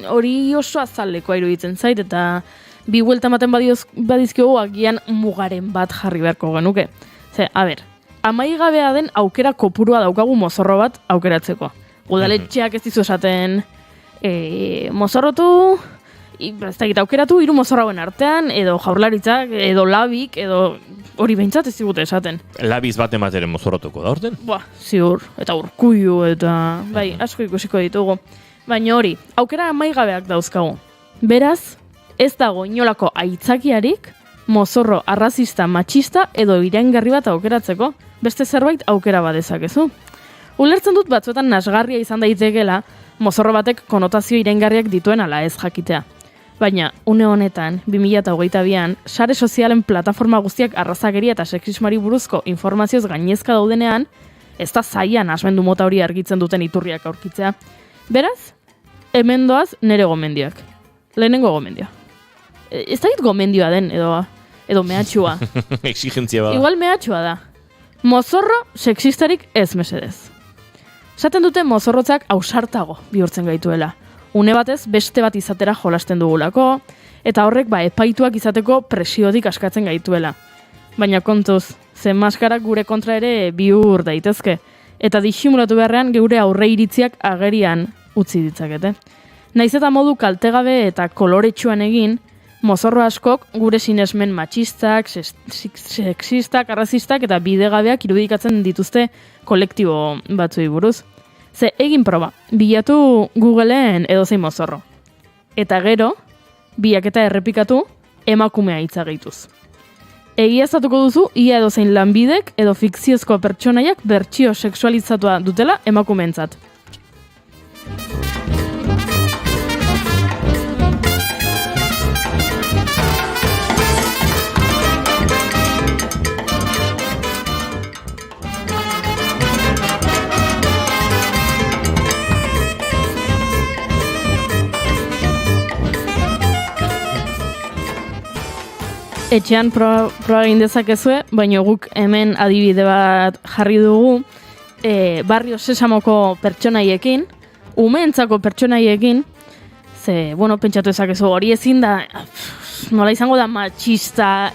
hori oso azalekoa iruditzen zait, eta bi buelta ematen badizkiogu agian mugaren bat jarri beharko genuke. Ze, amaigabea den aukera kopurua daukagu mozorro bat aukeratzeko. Udaletxeak ez dizu esaten mozorrotu, ez dakit, aukeratu 3 mozorrauen artean, edo Jaurlaritzak, edo Labik, edo hori behintzat ez digute esaten. Labiz bat emateren mozorrotuko da orten? Ziur, eta Urkullu, eta asko ikusiko ditugu. Baina hori, aukera amaigabeak dauzkagu. Beraz, ez dago inolako aitzakiarik mozorro arrazista, matxista edo iraingarri bat aukeratzeko, beste zerbait aukera badezakezu. Ulertzen dut batzuetan nasgarria izan daitekeela mozorro batek konotazio iraingarriak dituen ala ez jakitea. Baina, une honetan, 2022an, sare sozialen plataforma guztiak arrazakeria eta sexismari buruzko informazioz gainezka daudenean, ez da zaian asmendu mota hori argitzen duten iturriak aurkitzea. Beraz, hemen doaz nere gomendioak. Lehenengo gomendioa. Ez da gomendioa den, edo mehatxua. Exigentzia bada. Igual mehatxua da. Mozorro sexistarik ez mesedez. Esaten dute mozorrotzak ausartago bihurtzen gaituela. Une batez beste bat izatera jolasten dugulako, eta horrek epaituak izateko presiotik askatzen gaituela. Baina kontuz, zen maskarak gure kontra ere bihur daitezke, eta disimulatu beharrean geure aurre iritziak agerian utzi ditzakete. Naiz eta modu kaltegabe eta koloretsuan egin, mozorro askok gure sinesmen matxistak, sexistak, arrazistak eta bidegabeak irudikatzen dituzte kolektibo batzui buruz. Ze egin proba, bilatu Googleen edozein mozorro. Eta gero, bilaketa errepikatu emakumea hitza gehituz. Egiaztatuko duzu ia edozein lanbidek edo fikziozko pertsonaiak bertsio sexualizatua dutela emakumeentzat. Etxean proba egin dezakezue, baina guk hemen adibide bat jarri dugu, Barrio Sesamoko pertsonaiekin, umeentzako pertsonaiekin, ze, bueno, pentsatu ezakezu hori ezin da, nola izango da matxista,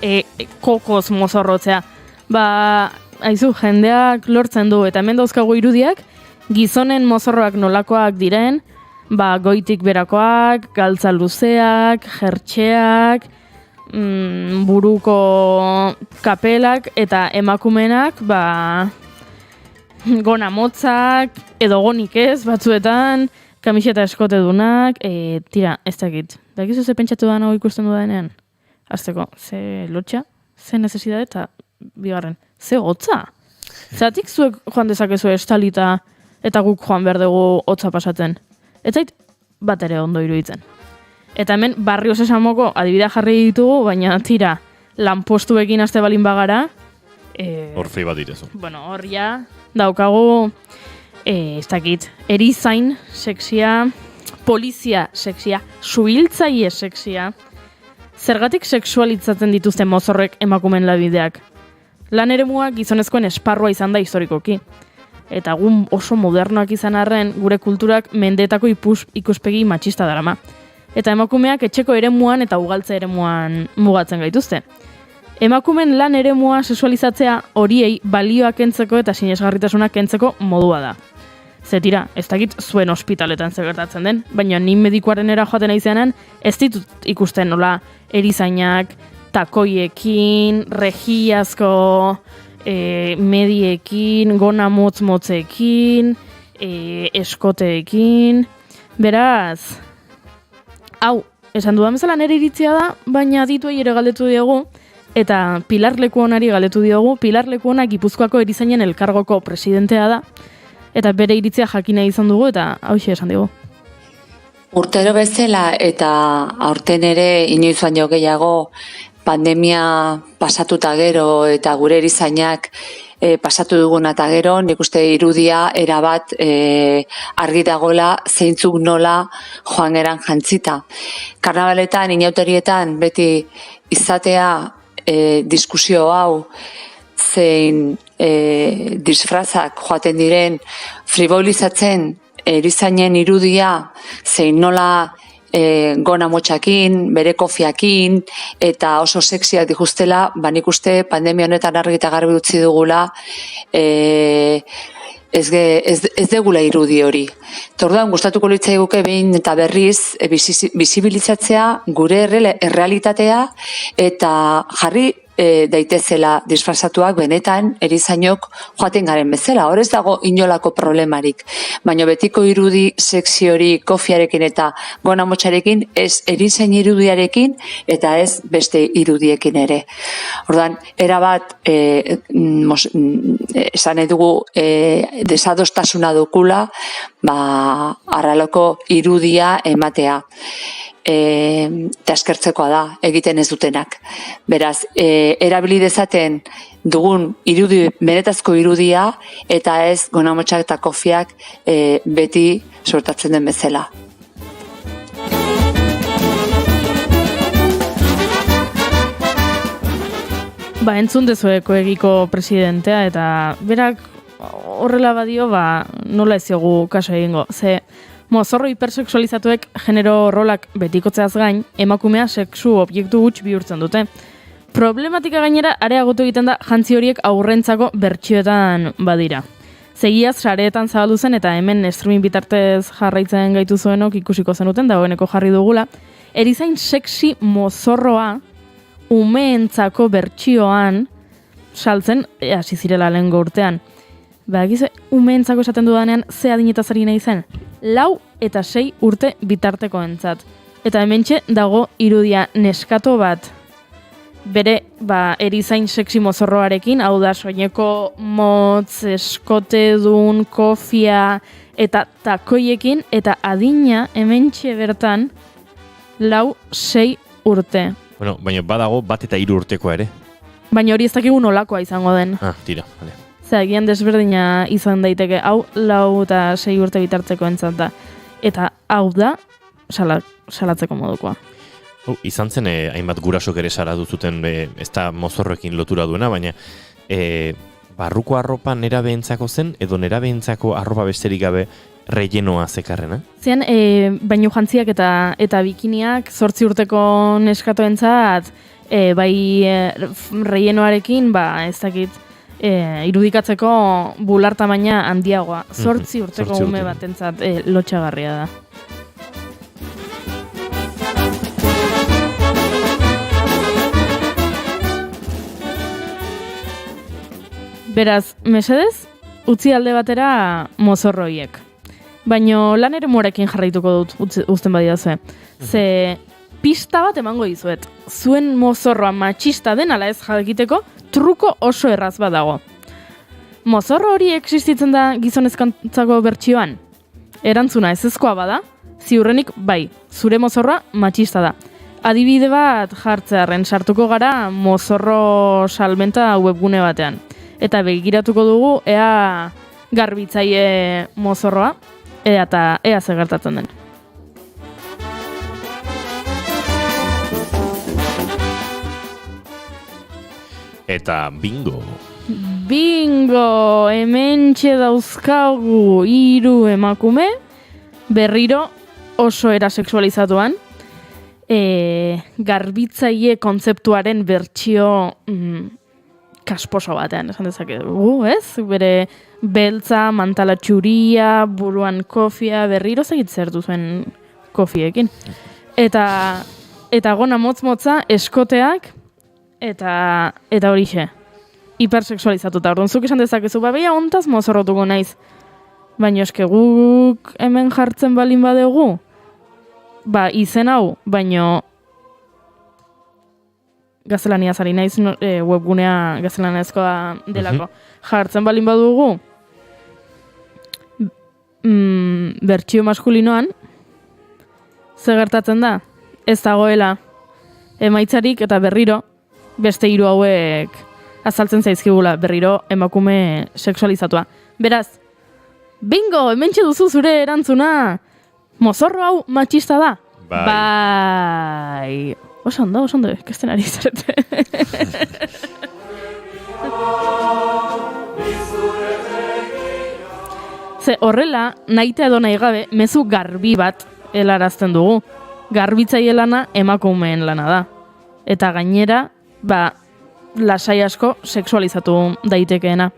kokoz mozorrotzea. Aizu, jendeak lortzen du, eta hemen dauzkagu irudiak, gizonen mozorroak nolakoak diren, goitik berakoak, galtza luzeak, jertxeak, buruko kapelak, eta emakumenak, gona motzak, edo gonik ez, batzuetan, kamiseta eskotedunak, tira, ez dakit. Dakizu ze pentsatu da nago ikusten dudanean? Azteko, ze lotxa, ze necesidade, eta bigarren, ze hotza? Zeratik zuek joan dezakezu estalita, eta guk joan behar dugu hotza pasatzen. Ez zait, bat ere ondo iruditzen. Eta hemen, Barrio Sesamoko adibidea jarri ditugu, baina tira, lanpostuekin aste balin bagara, hor free bat direzu. Bueno, hor ja, daukagu, ez dakit, erizain sexia, polizia sexia, suhiltzaile sexia, zergatik sexualitzatzen dituzte mozorrek emakumen labideak. Lan eremua gizonezkoen esparrua izan da historikoki. Eta gun oso modernoak izan arren, gure kulturak mendetako ikuspegi matxista darama. Eta emakumeak etxeko eremuan eta ugaltze eremuan mugatzen gaituzte. Emakumen lan eremua sexualizatzea horiei balioak kentzeko eta sinesgarritasunak kentzeko modua da. Zetira, ez dakit zuen ospitaletan gertatzen den, baina ni medikuarenera joaten aizeanan ez ditut ikusten nola erizainak, takoiekin, regiazko mediekin, gona motz-motzekin, eskoteekin. Beraz, hau, esan dudan bezala nire iritzia da, baina adituei ere galdetu diogu, eta Pilar Lekuonari galdetu diogu. Pilar Lekuona Gipuzkoako erizainen elkargoko presidentea da, eta bere iritzia jakina izan dugu, eta hauxe esan dugu. Urtero bezala eta aurten ere inoiz baino gehiago pandemia pasatuta gero eta gure erizainak pasatu duguna eta gero, nik uste irudia erabat argi dagoela zeintzuk nola joan geran jantzita. Karnabaletan, inauterietan beti izatea diskusio hau zein disfrazak joaten diren frivolizatzen erizainen irudia zein nola gona motxakin, bere kofiakin, eta oso sexiak dijustela, nik uste pandemia honetan argi eta garbi utzi dugula, ez degula irudi hori. Torduan, gustatuko litzaiguke behin eta berriz bizibilizatzea gure errealitatea eta jarri daitezela disfrazatuak benetan erizainok joaten garen bezala. Hor ez dago inolako problemarik. Baina betiko irudi sexi hori kofiarekin eta gona motxarekin, ez erizain irudiarekin eta ez beste irudiekin ere. Ordan, erabat esan edugu desadostasuna dukula arraloko irudia ematea. Eta eskertzekoa da, egiten ez dutenak. Beraz, erabili dezaten dugun benetazko irudia eta ez gonamotxak eta kofiak beti sortatzen den bezala. Entzun dezueko egiko presidentea eta berak horrela badio, nola ez diogu kaso egingo. Mozorro hipersexualizatuek genero rolak betikotzeaz gain, emakumea sexu objektu huts bihurtzen dute. Problematika gainera areagotu egiten da jantzi horiek aurrentzako bertsioetan badira. Segiaz sareetan zabaldu zen eta hemen streaming bitartez jarraitzen gaitu zuenok ikusiko zenuten, dagoeneko jarri dugula. Erizain sexy mozorroa umeentzako bertsioan saltzen hasi zirela lehengo urtean. Egize, umeentzako esaten dudanean ze adinetaz ari nahi zen? 4 eta 6 urte bitarteko entzat. Eta hementxe dago irudia neskato bat bere erizain sexy mozorroarekin, hau da soineko motz, eskotedun, kofia eta takoiekin, eta adina hementxe bertan 4-6 urte. Bueno, baina badago bat eta 3 urtekoa ere. Baina hori ez dakigu nolakoa izango den. Tira, vale. Egian desberdina izan daiteke, hau 4 eta 6 urte bitartzeko entzat da. Eta hau da, salatzeko modukoa. Izan zen, hainbat gurasok ere salatu zuten, ez da mozorrekin lotura duena, baina barruko arropa nerabeentzako zen, edo nerabeentzako arropa besterik gabe rellenoa zekarrena? Zean, baino jantziak eta bikiniak 8 urteko neskatoentzat rellenoarekin, ez dakit, irudikatzeko bular tamaina handiagoa. 8 urteko ume batentzat lotxagarria da. Beraz, mesedez, utzi alde batera mozorroiek. Baino lan ere morekin jarraituko dut uzten badidazue. Ze pista bat emango dizuet. Zuen mozorroa matxista den ala ez jakiteko truko oso erraz bat dago. Mozorro hori existitzen da gizonezkantzako bertsioan? Erantzuna ezezkoa bada, ziurrenik bai, zure mozorroa matxista da. Adibide bat jartzearren sartuko gara mozorro salmenta webgune batean. Eta begiratuko dugu ea garbitzaile mozorroa, eta ea zer gertatzen den. Eta bingo! Bingo! Hementxe dauzkagu 3 emakume, berriro oso era sexualizatuan, garbitzaile kontzeptuaren bertsio kasposo batean, esan dezakegu, ez? Bere beltza, mantala txuria, buruan kofia, berriro zegit zer duzuen kofiekin. Eta gona motz-motza, eskoteak, eta horixe. Hipersexualizatuta. Orduan zuk esan dezakezu, beha ontaz mozorrotuko naiz. Baina eske guk hemen jartzen balin badegu, izen hau, baino gaztelaniaz ari naiz, webgunea gaztelaniazkoa delako. Jartzen balin badugu, bertsio maskulinoan, zer gertatzen da? Ez dagoela emaitzarik eta berriro, beste 3 hauek azaltzen zaizkigula, berriro emakume sexualizatua. Beraz, bingo, hementxe duzu zure erantzuna, mozorro hau matxista da? Bai. Oso ondo, ikasten ari zarete. Ze horrela, nahita edo nahi gabe, mezu garbi bat helarazten dugu. Garbitzaile lana emakumeen lana da. Eta gainera, lasai asko sexualizatu daitekeena.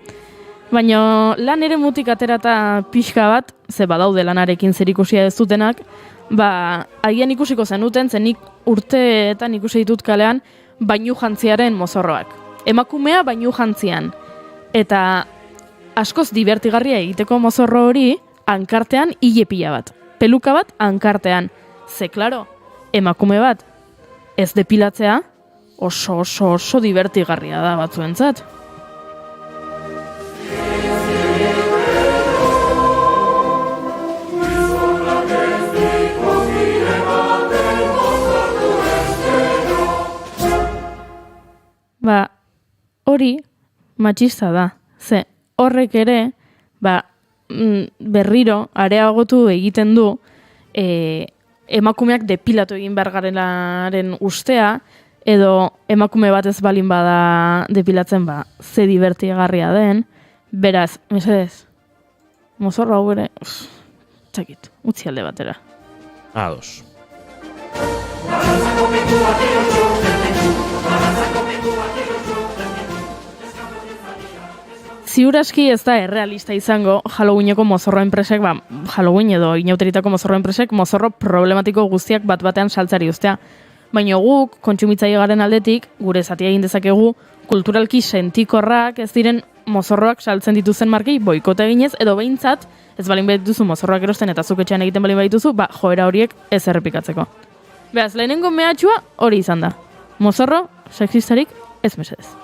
Baina lan ere mutik aterata pixka bat, ze badaude lanarekin zerikusia ez dutenak, agian ikusiko zenuten, zenik urteetan ikusi ditut kalean, bainu jantziaren mozorroak. Emakumea bainu jantzian. Eta askoz divertigarria egiteko mozorro hori, hankartean hile pila bat. Peluka bat hankartean. Ze, klaro, emakume bat ez depilatzea oso divertigarria da batzuentzat. Hori matxista da. Ze, horrek ere, berriro areagotu egiten du emakumeak depilatu egin behar garenaren ustea, edo emakume bat ez balin bada depilatzen, ze divertigarria den. Beraz, mesedez, mozorro hau ere, txakit, utzi alde batera. Ados. Ziuraski ez da errealista izango Halloweeneko mozorro enpresek, Halloween edo inauteritako mozorro enpresek mozorro problematiko guztiak bat-batean saltzari ustea. Baina guk, kontsumitzaile garen aldetik, gure zatia egin dezakegu, kulturalki sentikorrak ez diren mozorroak saltzen dituzen markei boikote eginez, edo behintzat, ez balin badituzu mozorroak erosten eta zuk etxean egiten balin badituzu, joera horiek ez errepikatzeko. Beraz, lehenengo mehatxua hori izan da. Mozorro, sexistarik, ez mesedez.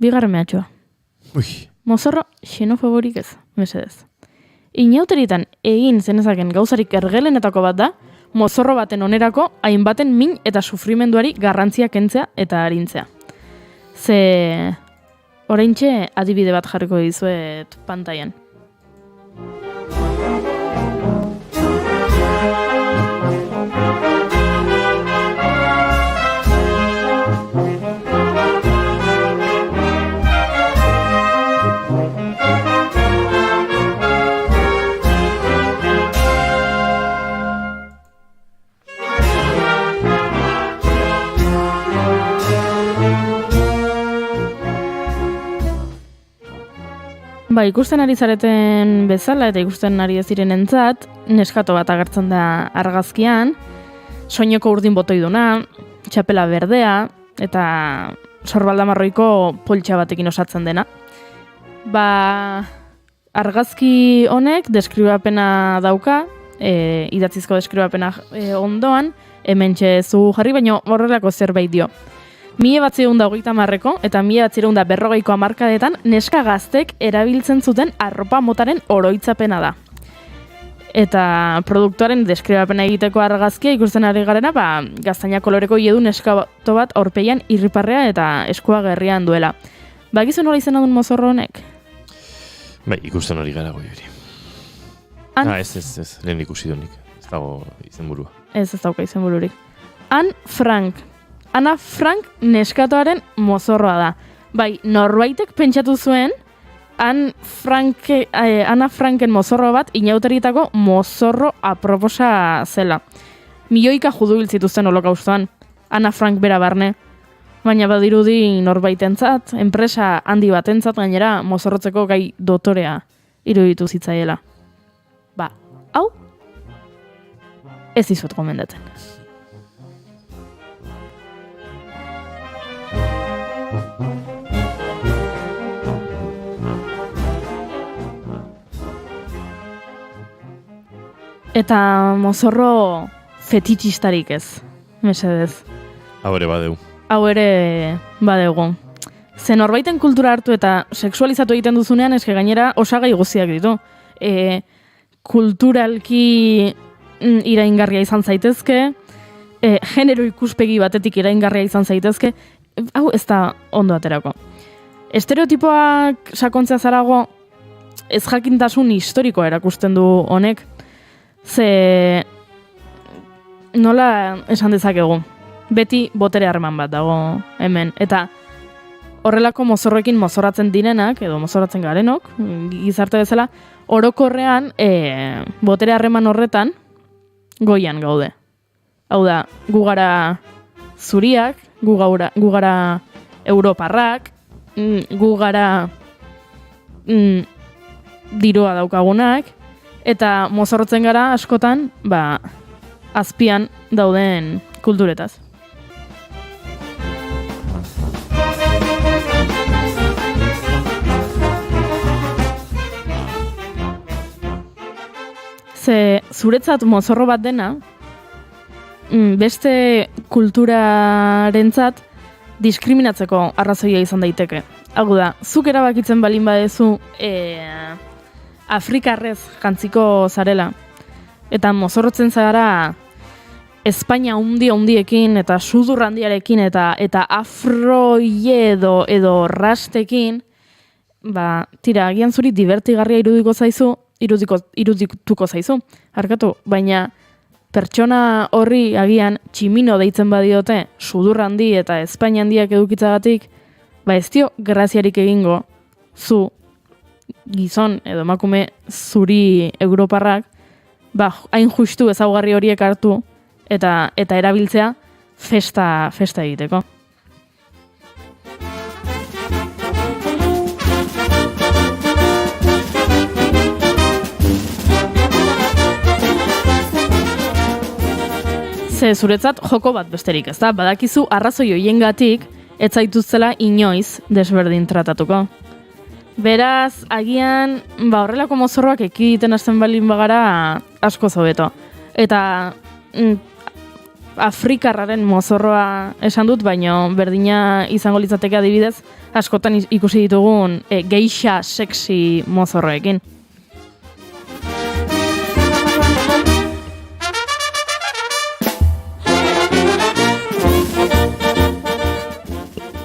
Bigarren mehatxua. Mozorro xenofoborik ez, mesedez. Inauteritan egin zenezaken gauzarik ergelenetako bat da, mozorro baten onerako hainbaten min eta sufrimenduari garrantzia kentzea eta arintzea. Ze oraintxe adibide bat jarriko dizuet pantailan. Ba, ikusten ari zareten bezala eta ikusten ari ez direnentzat, neskato bat agertzen da argazkian, soineko urdin botoiduna, txapela berdea eta sorbaldamarroiko poltsa batekin osatzen dena. Ba, argazki honek deskribapena dauka, idatzizko deskribapena ondoan, hementxe zu jarri, baino horrelako zerbait dio. 1930ko eta 1940ko hamarkadetan neska gaztek erabiltzen zuten arropa motaren oroitzapena da. Eta produktuaren deskribapena egiteko argazkia ikusten ari garena, ba, gaztaina koloreko iedu neskato bat aurpegian irriparrea eta eskua gerrian duela. Ba, gizu nola izena duen mozorro honek? Bai, ikusten hori gara goi hori. Ez, lehen ikusi dunik. Ez dago izenburua. Ez dauka izenbururik. Ana Frank neskatoaren mozorroa da. Bai, norbaitek pentsatu zuen, Ana Franken mozorro bat inauterietako mozorro aproposa zela. Milioika judu hil zituzten holokaustoan, Ana Frank bera barne. Baina badirudi norbaitentzat, enpresa handi batentzat gainera mozorrotzeko gai dotorea iruditu zitzaiela. Ba, hau, ez dizut gomendatzen. Eta mozorro fetitxistarik ez, mesedez. Hau ere badeu. Hau ere badegu. Ze norbaiten kultura hartu eta sexualizatu egiten duzunean, eske gainera osagai guztiak ditu. Kulturalki iraingarria izan zaitezke, genero ikuspegi batetik iraingarria izan zaitezke, hau ez da ondo aterako. Estereotipoak sakontzea zarago, ez jakintasun historikoa erakusten du honek, ze nola esan dezakegu, beti botere harreman bat dago hemen, eta horrelako mozorrekin mozorratzen direnak, edo mozorratzen garenok, gizarte bezala, orokorrean botere harreman horretan goian gaude. Hau da, gu gara zuriak, gu gara europarrak, gu gara dirua daukagunak, eta mozorrotzen gara askotan, ba, azpian dauden kulturetaz. Ze zuretzat mozorro bat dena, beste kulturarentzat diskriminatzeko arrazoia izan daiteke. Hau da, zuk erabakitzen balin badezu Afrikarrez jantziko zarela, eta mozorrotzen zara Espainia handiekin eta sudur handiarekin eta afroie edo rastekin, ba, tira, agian zuri divertigarria irudituko zaizu, arkatu, baina pertsona horri agian tximino deitzen badiote sudur handi eta Espainia handiak edukitzagatik, ba ez dio graziarik egingo zu gizon edo emakume zuri europarrak, ba hain justu ezaugarri horiek hartu eta erabiltzea festa egiteko. Ze zuretzat joko bat besterik, ezta? Badakizu arrazoi hoiengatik ez zaituztela inoiz desberdin tratatuko. Beraz, agian, ba horrelako mozorroak ekiditen hasten balin bagara asko hobeto. Eta Afrikarraren mozorroa esan dut, baino berdina izango litzateke adibidez, askotan ikusi ditugun geixa sexy mozorroekin.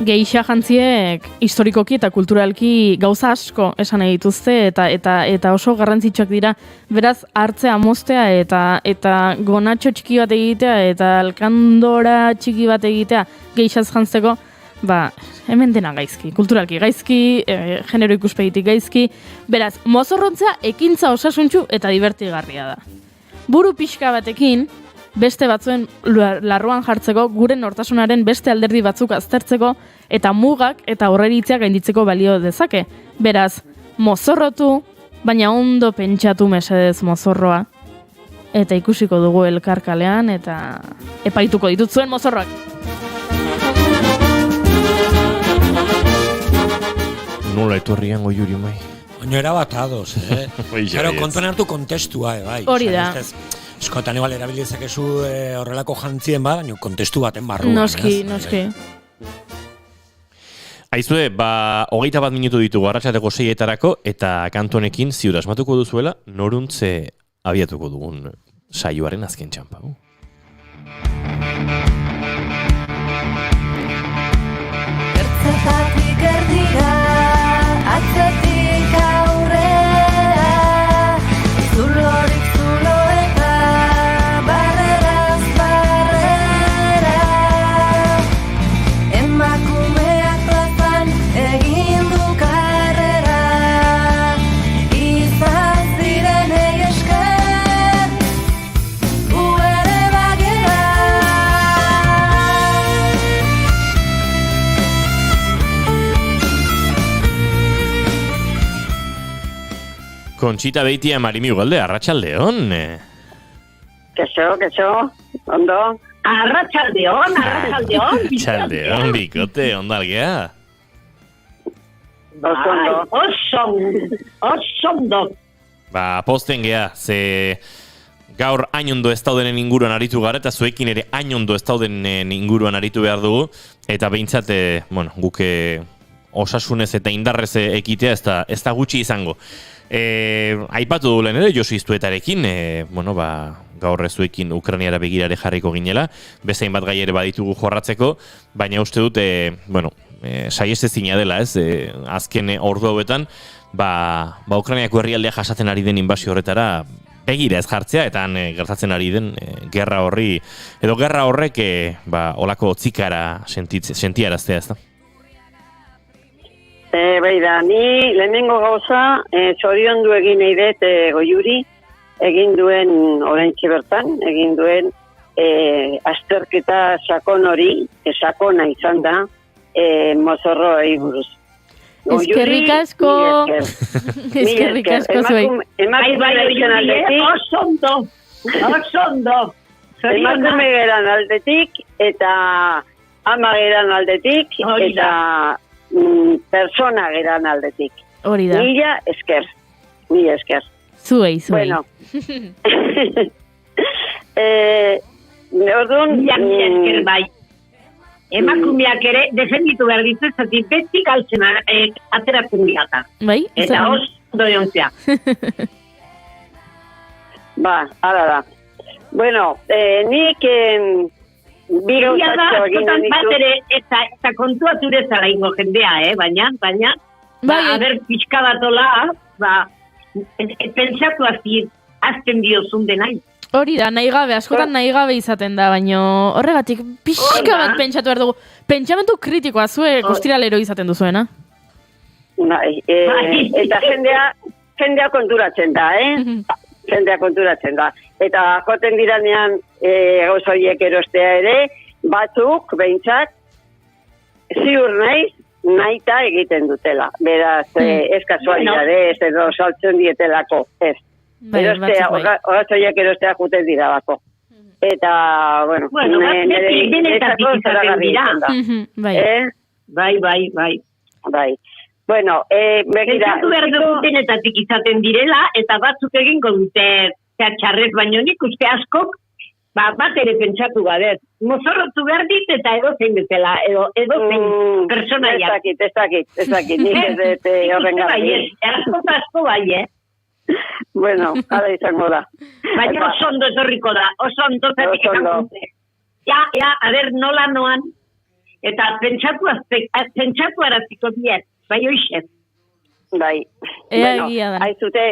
Geixa jantziek historikoki eta kulturalki gauza asko esan dituzte eta oso garrantzitsuak dira. Beraz, hartzea, moztea eta gonatxo txiki bat egitea eta alkandora txiki bat egitea geixaz jantzeko, ba, hemen dena gaizki, kulturalki gaizki, genero ikuspegitik gaizki. Beraz, mozorrontzea ekintza osasuntsu eta divertigarria da. Buru pixka batekin, beste batzuen larruan jartzeko, gure nortasunaren beste alderdi batzuk aztertzeko, eta mugak eta horreritziak gainditzeko balio dezake. Beraz, mozorrotu, baina ondo pentsatu mesedez mozorroa. Eta ikusiko dugu elkarkalean, eta epaituko ditut zuen mozorroak. Nola etorrian goiuri mai? Baina erabat ados, Claro, kontuan hartu kontestua, bai. Hori da. Eskotan igual erabilizakezu horrelako jantzien baina kontestu baten barruan. Noski. Aizue, 21 minutu ditugu arratsaldeko 6etarako, eta kantu honekin ziur asmatuko duzuela, noruntze abiatuko dugun saioaren azken txampa. Ertzetatik erdira, atzetik aurrera, zulorik zulo eta barreraz barrera. Emakumeak plazan egin du karrera, izan zirenei esker, gu ere bagera. Conchita Beitia Marimi Ugalde, arratsaldeon. Kexo, ondo. Arratsaldeon. Txaldeon, bikote, ondalgea. Osondo. Posten gea, ze gaur hainondo ez daudenen inguruan aritu gara, eta zuekin ere hainondo ez daudenen inguruan aritu behar dugu, eta behintzat, guke osasunez eta indarrez ekitea ez da gutxi izango. Aipatu du lehen ere, Josi Iztuetarekin, gaur zuekin Ukrainiara begirare jarriko ginela, bezain bat gai ere baditugu jorratzeko, baina uste dut, saiestezina dela, azken ordu hauetan, Ukrainiako herrialdea jasaten ari den inbasio horretara begira ez jartzea, eta gertatzen ari den gerra horri, edo gerra horrek olako otzikara sentiaraztea, ez da? Beida, ni lehenengo gauza, zoriondu egin nahi dut Goiuri, egin duen oraintxe bertan, egin duen azterketa sakon hori, sakona izan da, mozorroei buruz. Eskerrik asko. Eskerrik asko zuei. Osondo. Emakume geran aldetik, eta ama geran aldetik, eta persona geran aldetik. Hori da. Mila esker. Zuei. Bueno. Orduan, mila esker bai. Emakumeak ere defenditu behar ditu, zati beti galtzen ateratzen diata. Bai? Eta ondo jontzea. Hala da. Bueno, nik bi gauzatxo egin ditu. Bat ere, eta kontua zurezala ingo jendea, baina, haber pixka batola, pentsatu azten diozun denai. Hori da, nahi gabe, askotan nahi gabe izaten da, baina horregatik pixka bat pentsatu behar dugu. Pentsamentu kritikoa zue guztiralero izaten duzuena. Eta jendea konturatzen da, Jendea konturatzen da. Eta joten diranean gauzoiek erostea ere, batzuk, behintzat, ziur nahita egiten dutela. Beraz, ez kasualidade, ez edo saltzen dietelako, ez. Horazoiek erostea juten dira bako. Eta, bueno, benetatik izaten dira. Bai. Bueno, begira. Pentsatu behar dugu benetatik izaten direla, eta batzuk egingo dute txarrez, baino nik uste askok, bat ere pentsatu gadet. Mozorrotu behar dit eta edozein betela, edozein personaiak. Ez dakit, nik ez dut horren gabe. Asko bai, Bueno, hala izango da. Baina oso ondo etorriko da, oso ondo zatik esan dute. Ja, a ber, nola noan, eta pentsatu araziko diet, bai hoixet. Bai, haizute,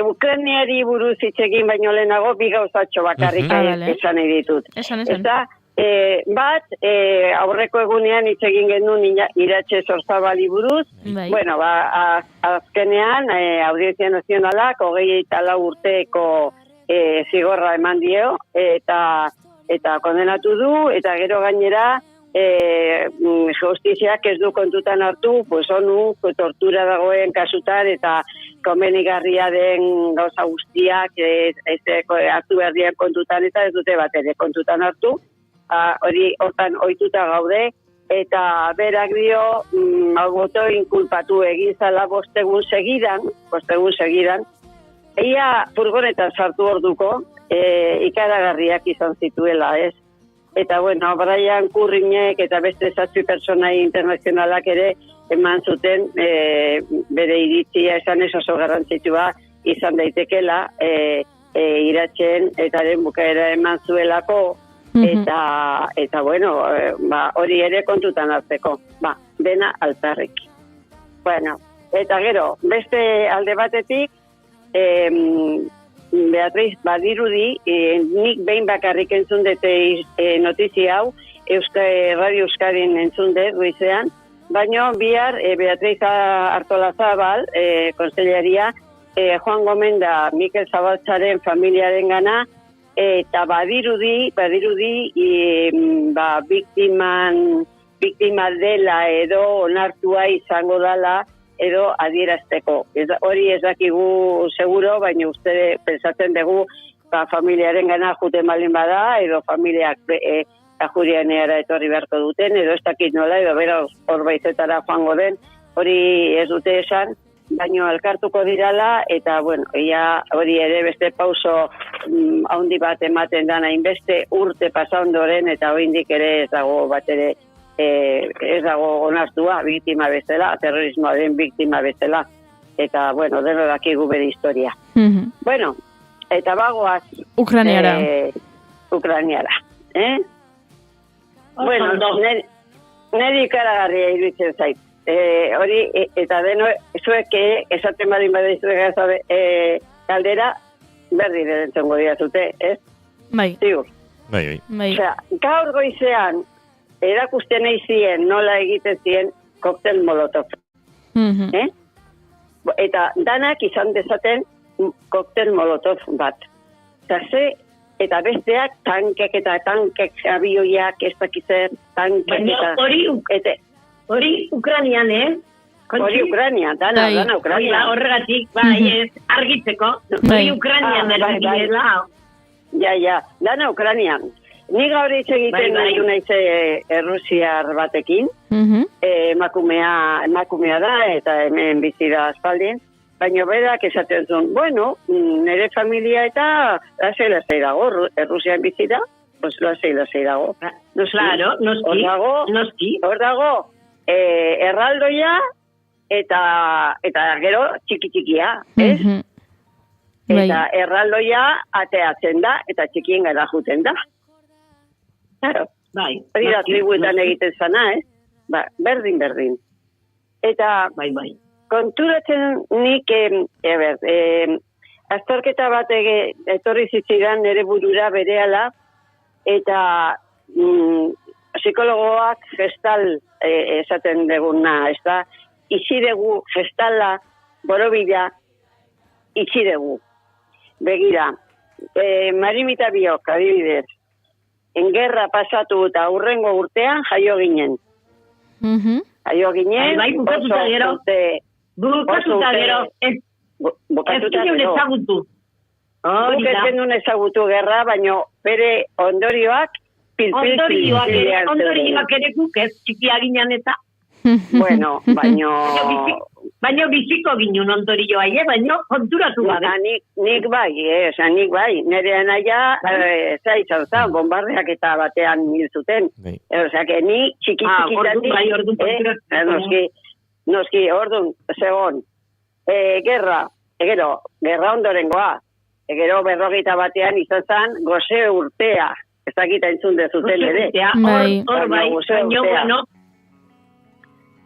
Ukrainiari buruz hitz egin baino lehenago, bi gauzatxo bakarrik esan editut. Eta, bat, aurreko egunean hitz egin genuen Iratxe Zorzabali buruz. Bueno, azkenean, Audientzia Nazionalak 24 urteko zigorra eman dio, eta kondenatu du, eta gero gainera justiziak ez du kontutan hartu, pues onu, tortura dagoen kasutan eta komenigarria den gauza guztiak hartu behar dian kontutan eta ez dute bat ere kontutan hartu. Hori hortan ohituta gaude eta berak dio boto inkulpatu egin zala bostegun segidan. Ia furgonetan sartu orduko ikaragarriak izan zituela, ez? Eta, bueno, Brian Currinek eta beste 7 pertsonai internazionalak ere eman zuten bere iritzia esan oso garrantzitsua izan daitekela iratzen eta den bukaera eman zuelako eta bueno, hori ere kontutan hartzeko. Dena altarrik. Bueno, eta gero, beste alde batetik Beatriz, badirudi, nik behin bakarrik entzun dute notizia hau, Radio Euskadin entzun dut goizean, baina bihar Beatriz Artolazabal, konsellaria, Juan Gomenda, Mikel Zabaltzaren familiaren gana, eta badirudi, biktima dela edo onartua izango dela, edo adierazteko. Hori ez dakigu seguro, baina uste pensatzen dugu familiaren gana juten malin bada, edo familiak jurianeara etorri beharko duten, edo ez dakit nola, edo bera hor baizetara joango den, hori ez dute esan, baina elkartuko dirala, eta bueno, hori ere beste pauso handi bat ematen dana, hainbeste urte pasa ondoren, eta oraindik ere ez dago bat ere ez dago onartua, biktima bezala, terrorismoaren biktima bezala. Eta, bueno, deno dakigu bere historia. Bueno, eta bagoaz... Ukraniara. Bueno, niri ikaragarria iruditzen zait. Hori, eta deno, zuek esaten badin badaizuek galdera, berdin erentzongo diazute, ez? Bai. Zigur. Bai. Osea, gaur goizean, erakusten zien nola egiten zien koktel molotov. Eta danak izan dezaten koktel molotov bat. Eta besteak tankek abioiak ez dakizer, tankek eta... Hori Ukranian, Hori Ukranian, dana Ukranian. Horregatik, argitzeko, hori Ukranian dela. Ja, dana Ukranian. Ni gaur hitz egiten nahi naiz Errusiar batekin, emakumea da eta hemen bizi da aspaldin, baina berak esaten zuen, bueno, nire familia eta lasai dago, Errusian bizi da, pues lasai dago. Claro, noski. Hor dago, erraldoia eta gero txikia, ez? Eta erraldoia ateatzen da eta txikien gara juten da. Claro, hori da tribuetan egiten zana, berdin. Eta konturatzen nik, azterketa bat etorri zitzidan nire burura berehala, eta psikologoak gestal esaten deguna, ez da, itxi dugu gestala, borobila, itxi dugu. Begira, Marimita Biok, adibidez, engerra pasatu eta aurrengo urtean jaio ginen. Jaio ginen. Bukatuta gero. Bukatuta gero. Ezagutu. Guk ez genuen ezagutu gerra, baina bere ondorioak Ondorioak ere guk ez txikia ginen eta. Bueno, baina biziko ginen ondorioa, baina konturatu gabe. Nik bai, nire anaia izan zen, bombardeak eta batean hil zuten. Osea, que ni txiki-txikitatik, noski, orduan, segon, gerra ondorengoa, gero 41 batean izan zen, goze urtea, ez dakita entzun dezuten ere.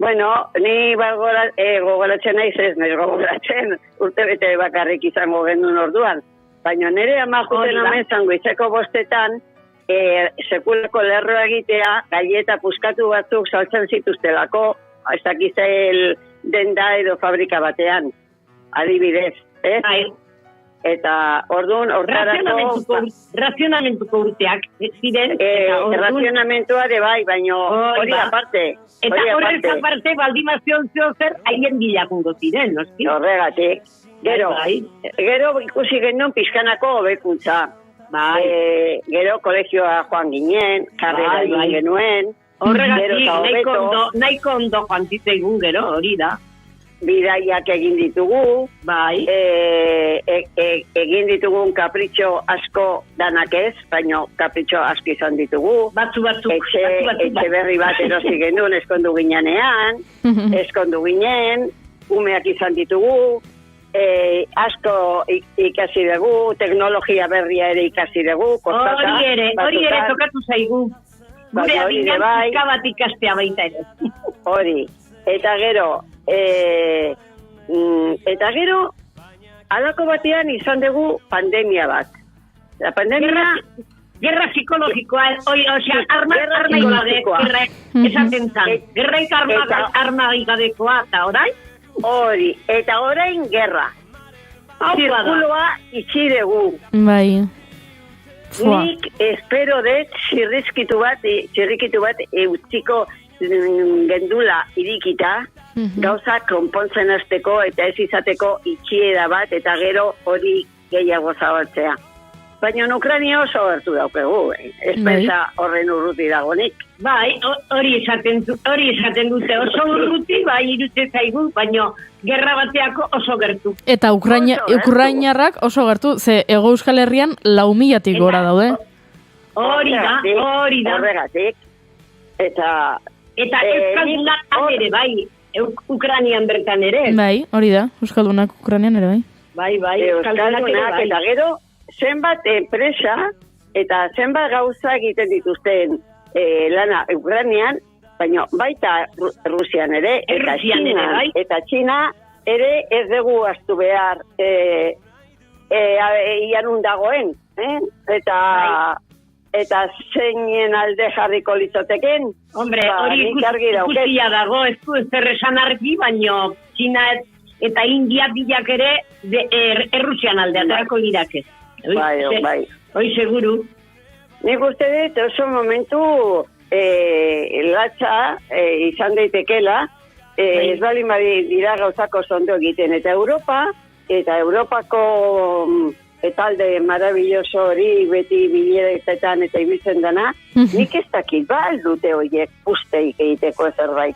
Bueno, ni gogoratzen naiz ez, gogoratzen urte bete bakarrik izango gendun orduan. Baina nire ama juten omen zango izeko bostetan, sekulako lerroa egitea, galleta puskatu batzuk saltzen zituztelako, ez dakizel denda edo fabrika batean, adibidez, Eta orduan, hortarako... Razionamentuko urteak ziren. Razionamentua de bai, baino hori aparte. Eta horrez aparte, baldimazion zer haien bilakungo ziren, noski? Horregatik. Gero ikusi genuen pizkanako hobekuntza. Gero kolegioa joan ginen, karrera egin genuen. Horregatik, nahiko ondo joan zitzaigun gero, hori da. Bidaiak egin ditugu, egin ditugun kapritxo asko danak ez, baina kapritxo asko izan ditugu. Batzu. Etxe berri bat erosi genuen eskondu ginean, umeak izan ditugu, asko ikasi dugu, teknologia berria ere ikasi dugu. Hori ere tokatu zaigu. Gure adinean pizka bat ikastea baita ere. Hori, eta gero, alako batean izan dugu pandemia bat. La pandemia... Gerra psikologikoa, arma igadekoa, esaten zan. Gerraik arma igadekoa, eta orain? Hori, eta orain gerra. Zirkuloa itxi dugu. Bai. Nik espero dut zirrikitu bat eutziko gendula irikita, gauza konpontzen hasteko eta ez izateko itxiera bat, eta gero hori gehiago zabaltzea. Baina Ukrania oso gertu daukegu, ez pensa horren urruti dagonik. Bai, hori esaten dute oso urruti, bai irute zaigu, baina gerra bateako oso gertu. Eta Ukrainarrak oso gertu, ze Hego Euskal Herrian 4.000-tik gora daude. Hori da. Horregatik. Eta Euskaldunak ere, bai, Ukrainian bertan ere. Bai, hori da, Euskaldunak Ukrainian ere, bai. Bai, Euskaldunak ere, bai. Eta gero, zenbat enpresa eta zenbat gauza egiten dituzten lana Ukrainian, baina baita Rusian ere, eta Txina ere ez dugu astu behar ianun dagoen, eta zeinen alde jarriko litzoteken. Hombre, hori ikusia dago, ez du zer esan argi, baina Txina eta India bilak ere Errusian alde aterako lirakez. Bai. Hoi seguru. Nik uste dut oso momentu latza izan daitekela, ez balin dira gauzako zondo egiten. Eta Europako talde maravilloso hori beti bileretetan eta ibiltzen dana, nik ez dakit dute horiek usteik egiteko zerbait.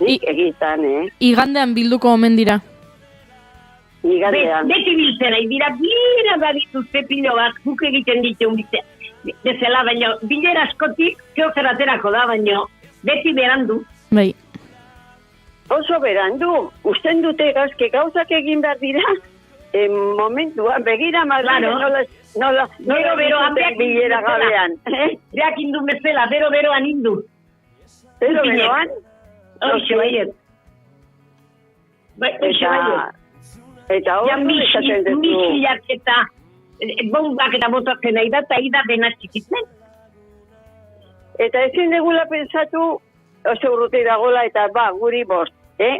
Nik egiten, Igandean bilduko omen dira. Beti biltzen, bira badituzte pilo bat, guk egiten ditun bezala, baina bilera askotik keozer aterako da, baina beti berandu. Bai. Oso berandu, usten dute gauzak egin behar dira, momentuan, begira madre, nola bilera gabean. Beak indu bezala, bero-beroan indu. Bero-beroan? Hoxe baiet. Hoxe baiet. Eta hori esaten dutu. Misilak eta bombak eta botatzen nahi da, eta ida dena txikitzen. Eta ezin degula pensatu, oso urruti dagoela, eta guri bost.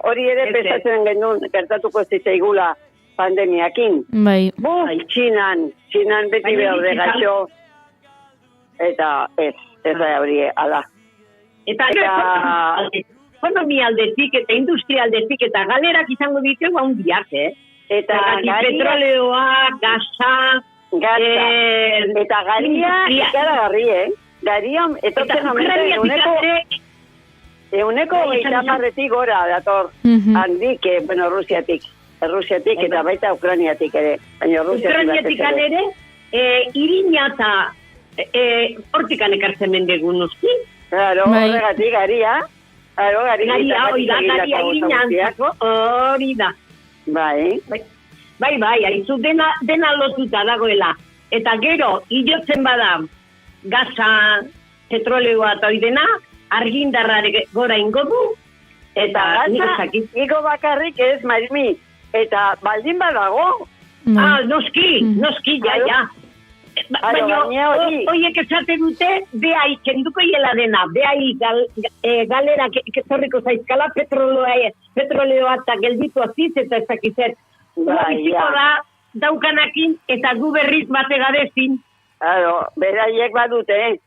Hori ere pensatzen genuen gertatuko zitzaigula pandemiakin. Bai. Txinan beti behar de gaixo. Eta ez da hori ala. Eta ekonomia aldetik eta industria aldetik eta galerak izango ditugu handiak, Eta petroleoa, gaza, eta garia ikaragarri, Garia, etortzen omente, euneko gaitamarretik gora dator, handik, Rusiatik, eta baita Ukrainiatik ere. Ukrainiatik ere, irina eta hortikan ekartzen mendegun usti. Claro, horregatik, garia. Garia irina, hori da. Bai, haizu dena lotuta dagoela. Eta gero, hilotzen bada, gaza, petroleoa eta oidena, argindarrare gora ingo du. Eta gaza, igo bakarrik ez, Marimi. Eta baldin badago. Noski, ja. Baina, horiek esate dute, behai kenduko hiela dena, behai galera ketorriko zaizkala, petroleoa eta gelditu aziz, eta ezakizet. Biziko da, daukanakin eta gu berriz bate gabezin. Claro, beraiek badute,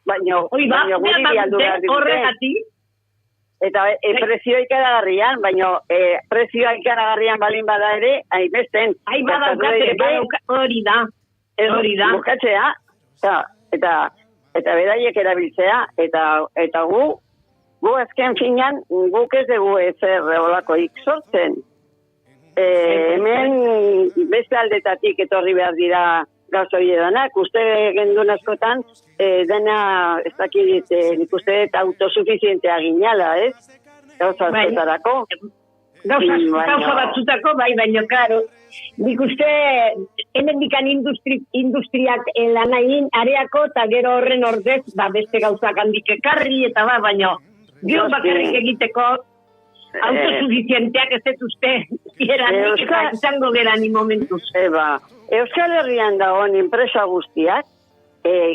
baina guri bialdu behar ditute. Horregatik. Eta prezioa ikaragarrian, baina prezioa ikaragarrian balin bada ere, hainbesten. Hori da. Bukatzea, eta beraiek erabiltzea, eta gu azken finan, guk ez dugu ezer olakoik sortzen. Hemen beste aldetatik etorri behar dira gauza hori edanak, uste gendun askotan, dena, ez dakit, nik uste autosuficientea ginala, ez? Gauza askotarako. Gauza batzutako, baina, klaro, nik uste, hemen dikan industriak lan egin areako, eta gero horren ordez, beste gauzak handik ekarri, eta baina, gero bakarrik egiteko, autosuficienteak ez ez uste, eranik eta izango gerani momentuz. Euskal Herrian dagoen enpresa guztiak,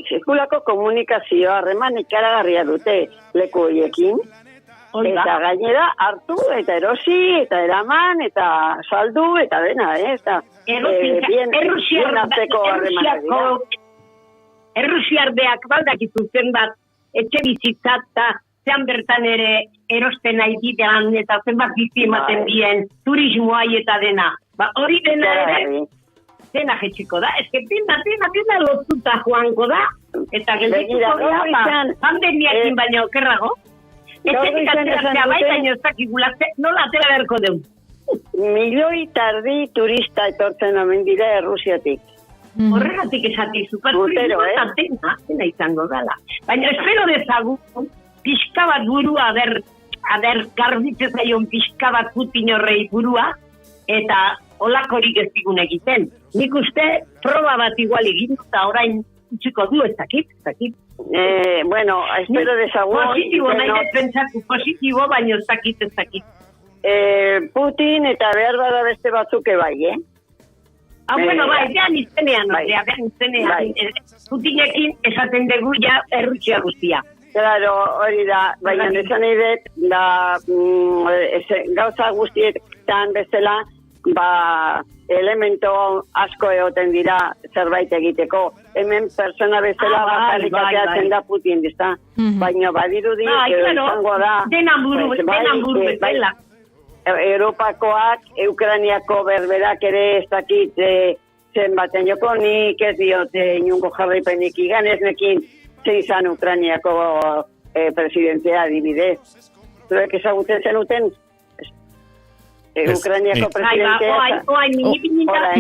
sekulako komunikazioa harreman ikaragarria dute leku horiekin, eta gainera hartu, eta erosi, eta eraman, eta saldu, eta dena, bien arteko harremanak dira. Errusiardeak baldakizuzen bat, etxe bizitzat, eta zean bertan ere erosten nahi ditean, eta zenbat bizi ematen dien, turismoa eta dena. Hori dena ere, dena jetxiko da. Ez que dena lotuta joango da, eta geldituko da, pandemiakin baino okerrago. Etxetik ateratzea baina ez dakigulazte, nola atera beharko deu. 1,5 milioi turista etortzen omen dira Errusiatik. Horregatik esati, superturismoa eta dena izango dela. Baina espero dezagu, pixka bat burua, aber garbitzen zaion pixka bat Putin horrei burua, eta olakorik ez digun egiten. Nik uste proba bat igual egin, eta orain utziko du ez dakit. Bueno, espero dezagun. Positibo, nahi ez pentsatu, positibo, baina ez dakit. Putin eta behar bada beste batzuke bai, Bueno, behan iztenean, Putinekin esaten dugu ja Errusia guztia. Claro, hori da, baina esan nahi dut, gauza guztietan bezala, elemento asko egoten dira zerbait egiteko. Hemen persona bezala bakarrik ateratzen da Putin, dizta? Baina badirudi, izango da... Denan buru bezala. Europakoak, Ukrainiako berberak ere ez dakit zenbaten joko, nik ez diote inungo jarraipenik iganeznekin, izan Ukrainiako presidentea adibidez. Zuek ezagutzen zenuten Ukrainiako presidentea.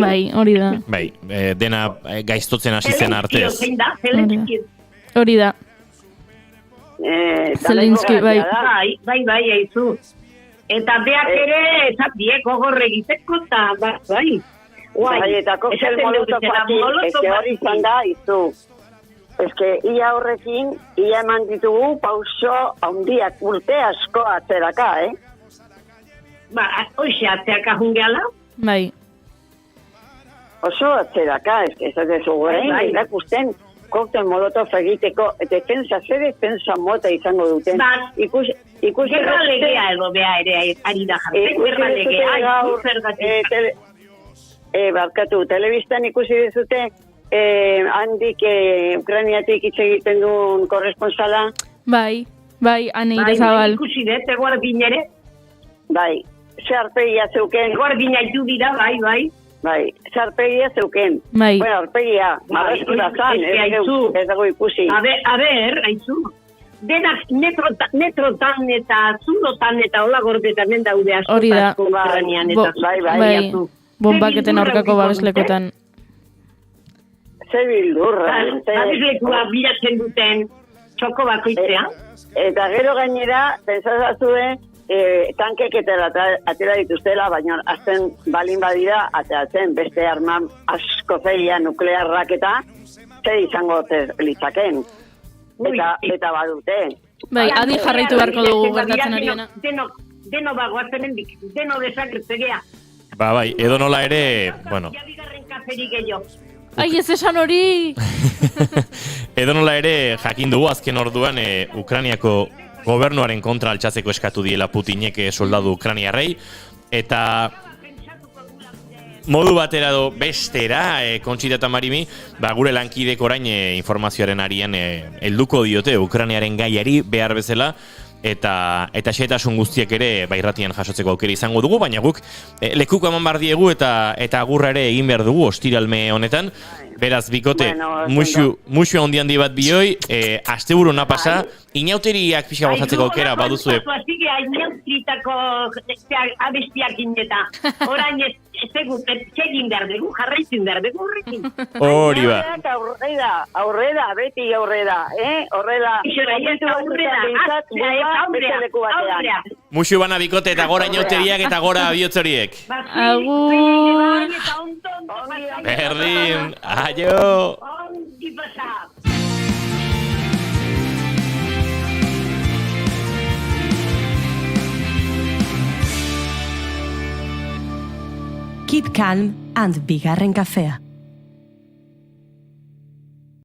Bai, hori da. Bai, dena gaiztotzen hasi zen artez. Hori da. Zelenski, bai. Bai, haizu. Eta beak ere, ezatik, gogorre egiteko, eta bai. Eta koktel molotofatik, hori izan da, izu. Ez que ia horrekin, ia eman ditugu pauso handiak urte asko atzeraka, Hoxe atzeraka jungeala? Bai. Oso atzeraka, ez ez dezu gorein, irakusten koktel molotov egiteko, ze defensa mota izango duten. Gerra legea edo bea ere ari da jartzen, gerra legea, barkatu, telebistan ikusi dizute, handik Ukrainiatik hitz egiten duen korresponsala. Bai, ane irezabal. Ikusi dut, eguardin ere. Bai, zarpegia zeuken. Eguardina itu dira, bai. Bai, zarpegia zeuken. Bai. Bueno, arpegia, marrezkura zan, ez dago ikusi. A ber, haizu. Denak netrotan eta zulotan eta hola gordetan den daude asko. Hori da. Bai. Bombaketen aurkako babeslekotan. Ze bildurra. Babeslekua bilatzen duten txoko bakoitzea. Eta gero gainera, pentsazazue, tankek eta atera dituztela, baina azten balin badira, ateratzen beste arman asko zeia nuklearrak eta ze izango litzaken. Eta badute. Bai, adi jarraitu beharko dugu gertatzen ariena. Deno bagoatzen hendik, deno desagertzegea. Bai, edo nola ere, bueno. Ai, ez esan hori! Edo nola ere, jakin dugu azken orduan, Ukrainiako gobernuaren kontra altxatzeko eskatu diela Putinek soldadu ukrainiarrei, eta modu batera do bestera, Conchita eta Marimi, gure lankidek orain informazioaren arian helduko diote Ukrainaren gaiari behar bezala, eta xehetasun guztiak ere irratian jasotzeko aukera izango dugu, baina guk lekuko eman bar diegu eta agurra ere egin behar dugu ostiralme honetan. Beraz, bikote, musu handi handi bat bioi, asteburu ona pasa, inauteriak pixka gozatzeko aukera baduzue. Inautritako abestiak ineta. Orain egin behar dugu, jarraitzen behar dugu horrekin. Hori ba. Aurrera, beti aurrera, horrela. Aurrera. Musu bana bikote eta gora inauteriak eta gora bihotzoriek. Agur! Berdin, aio! Keep calm and bigarren kafea.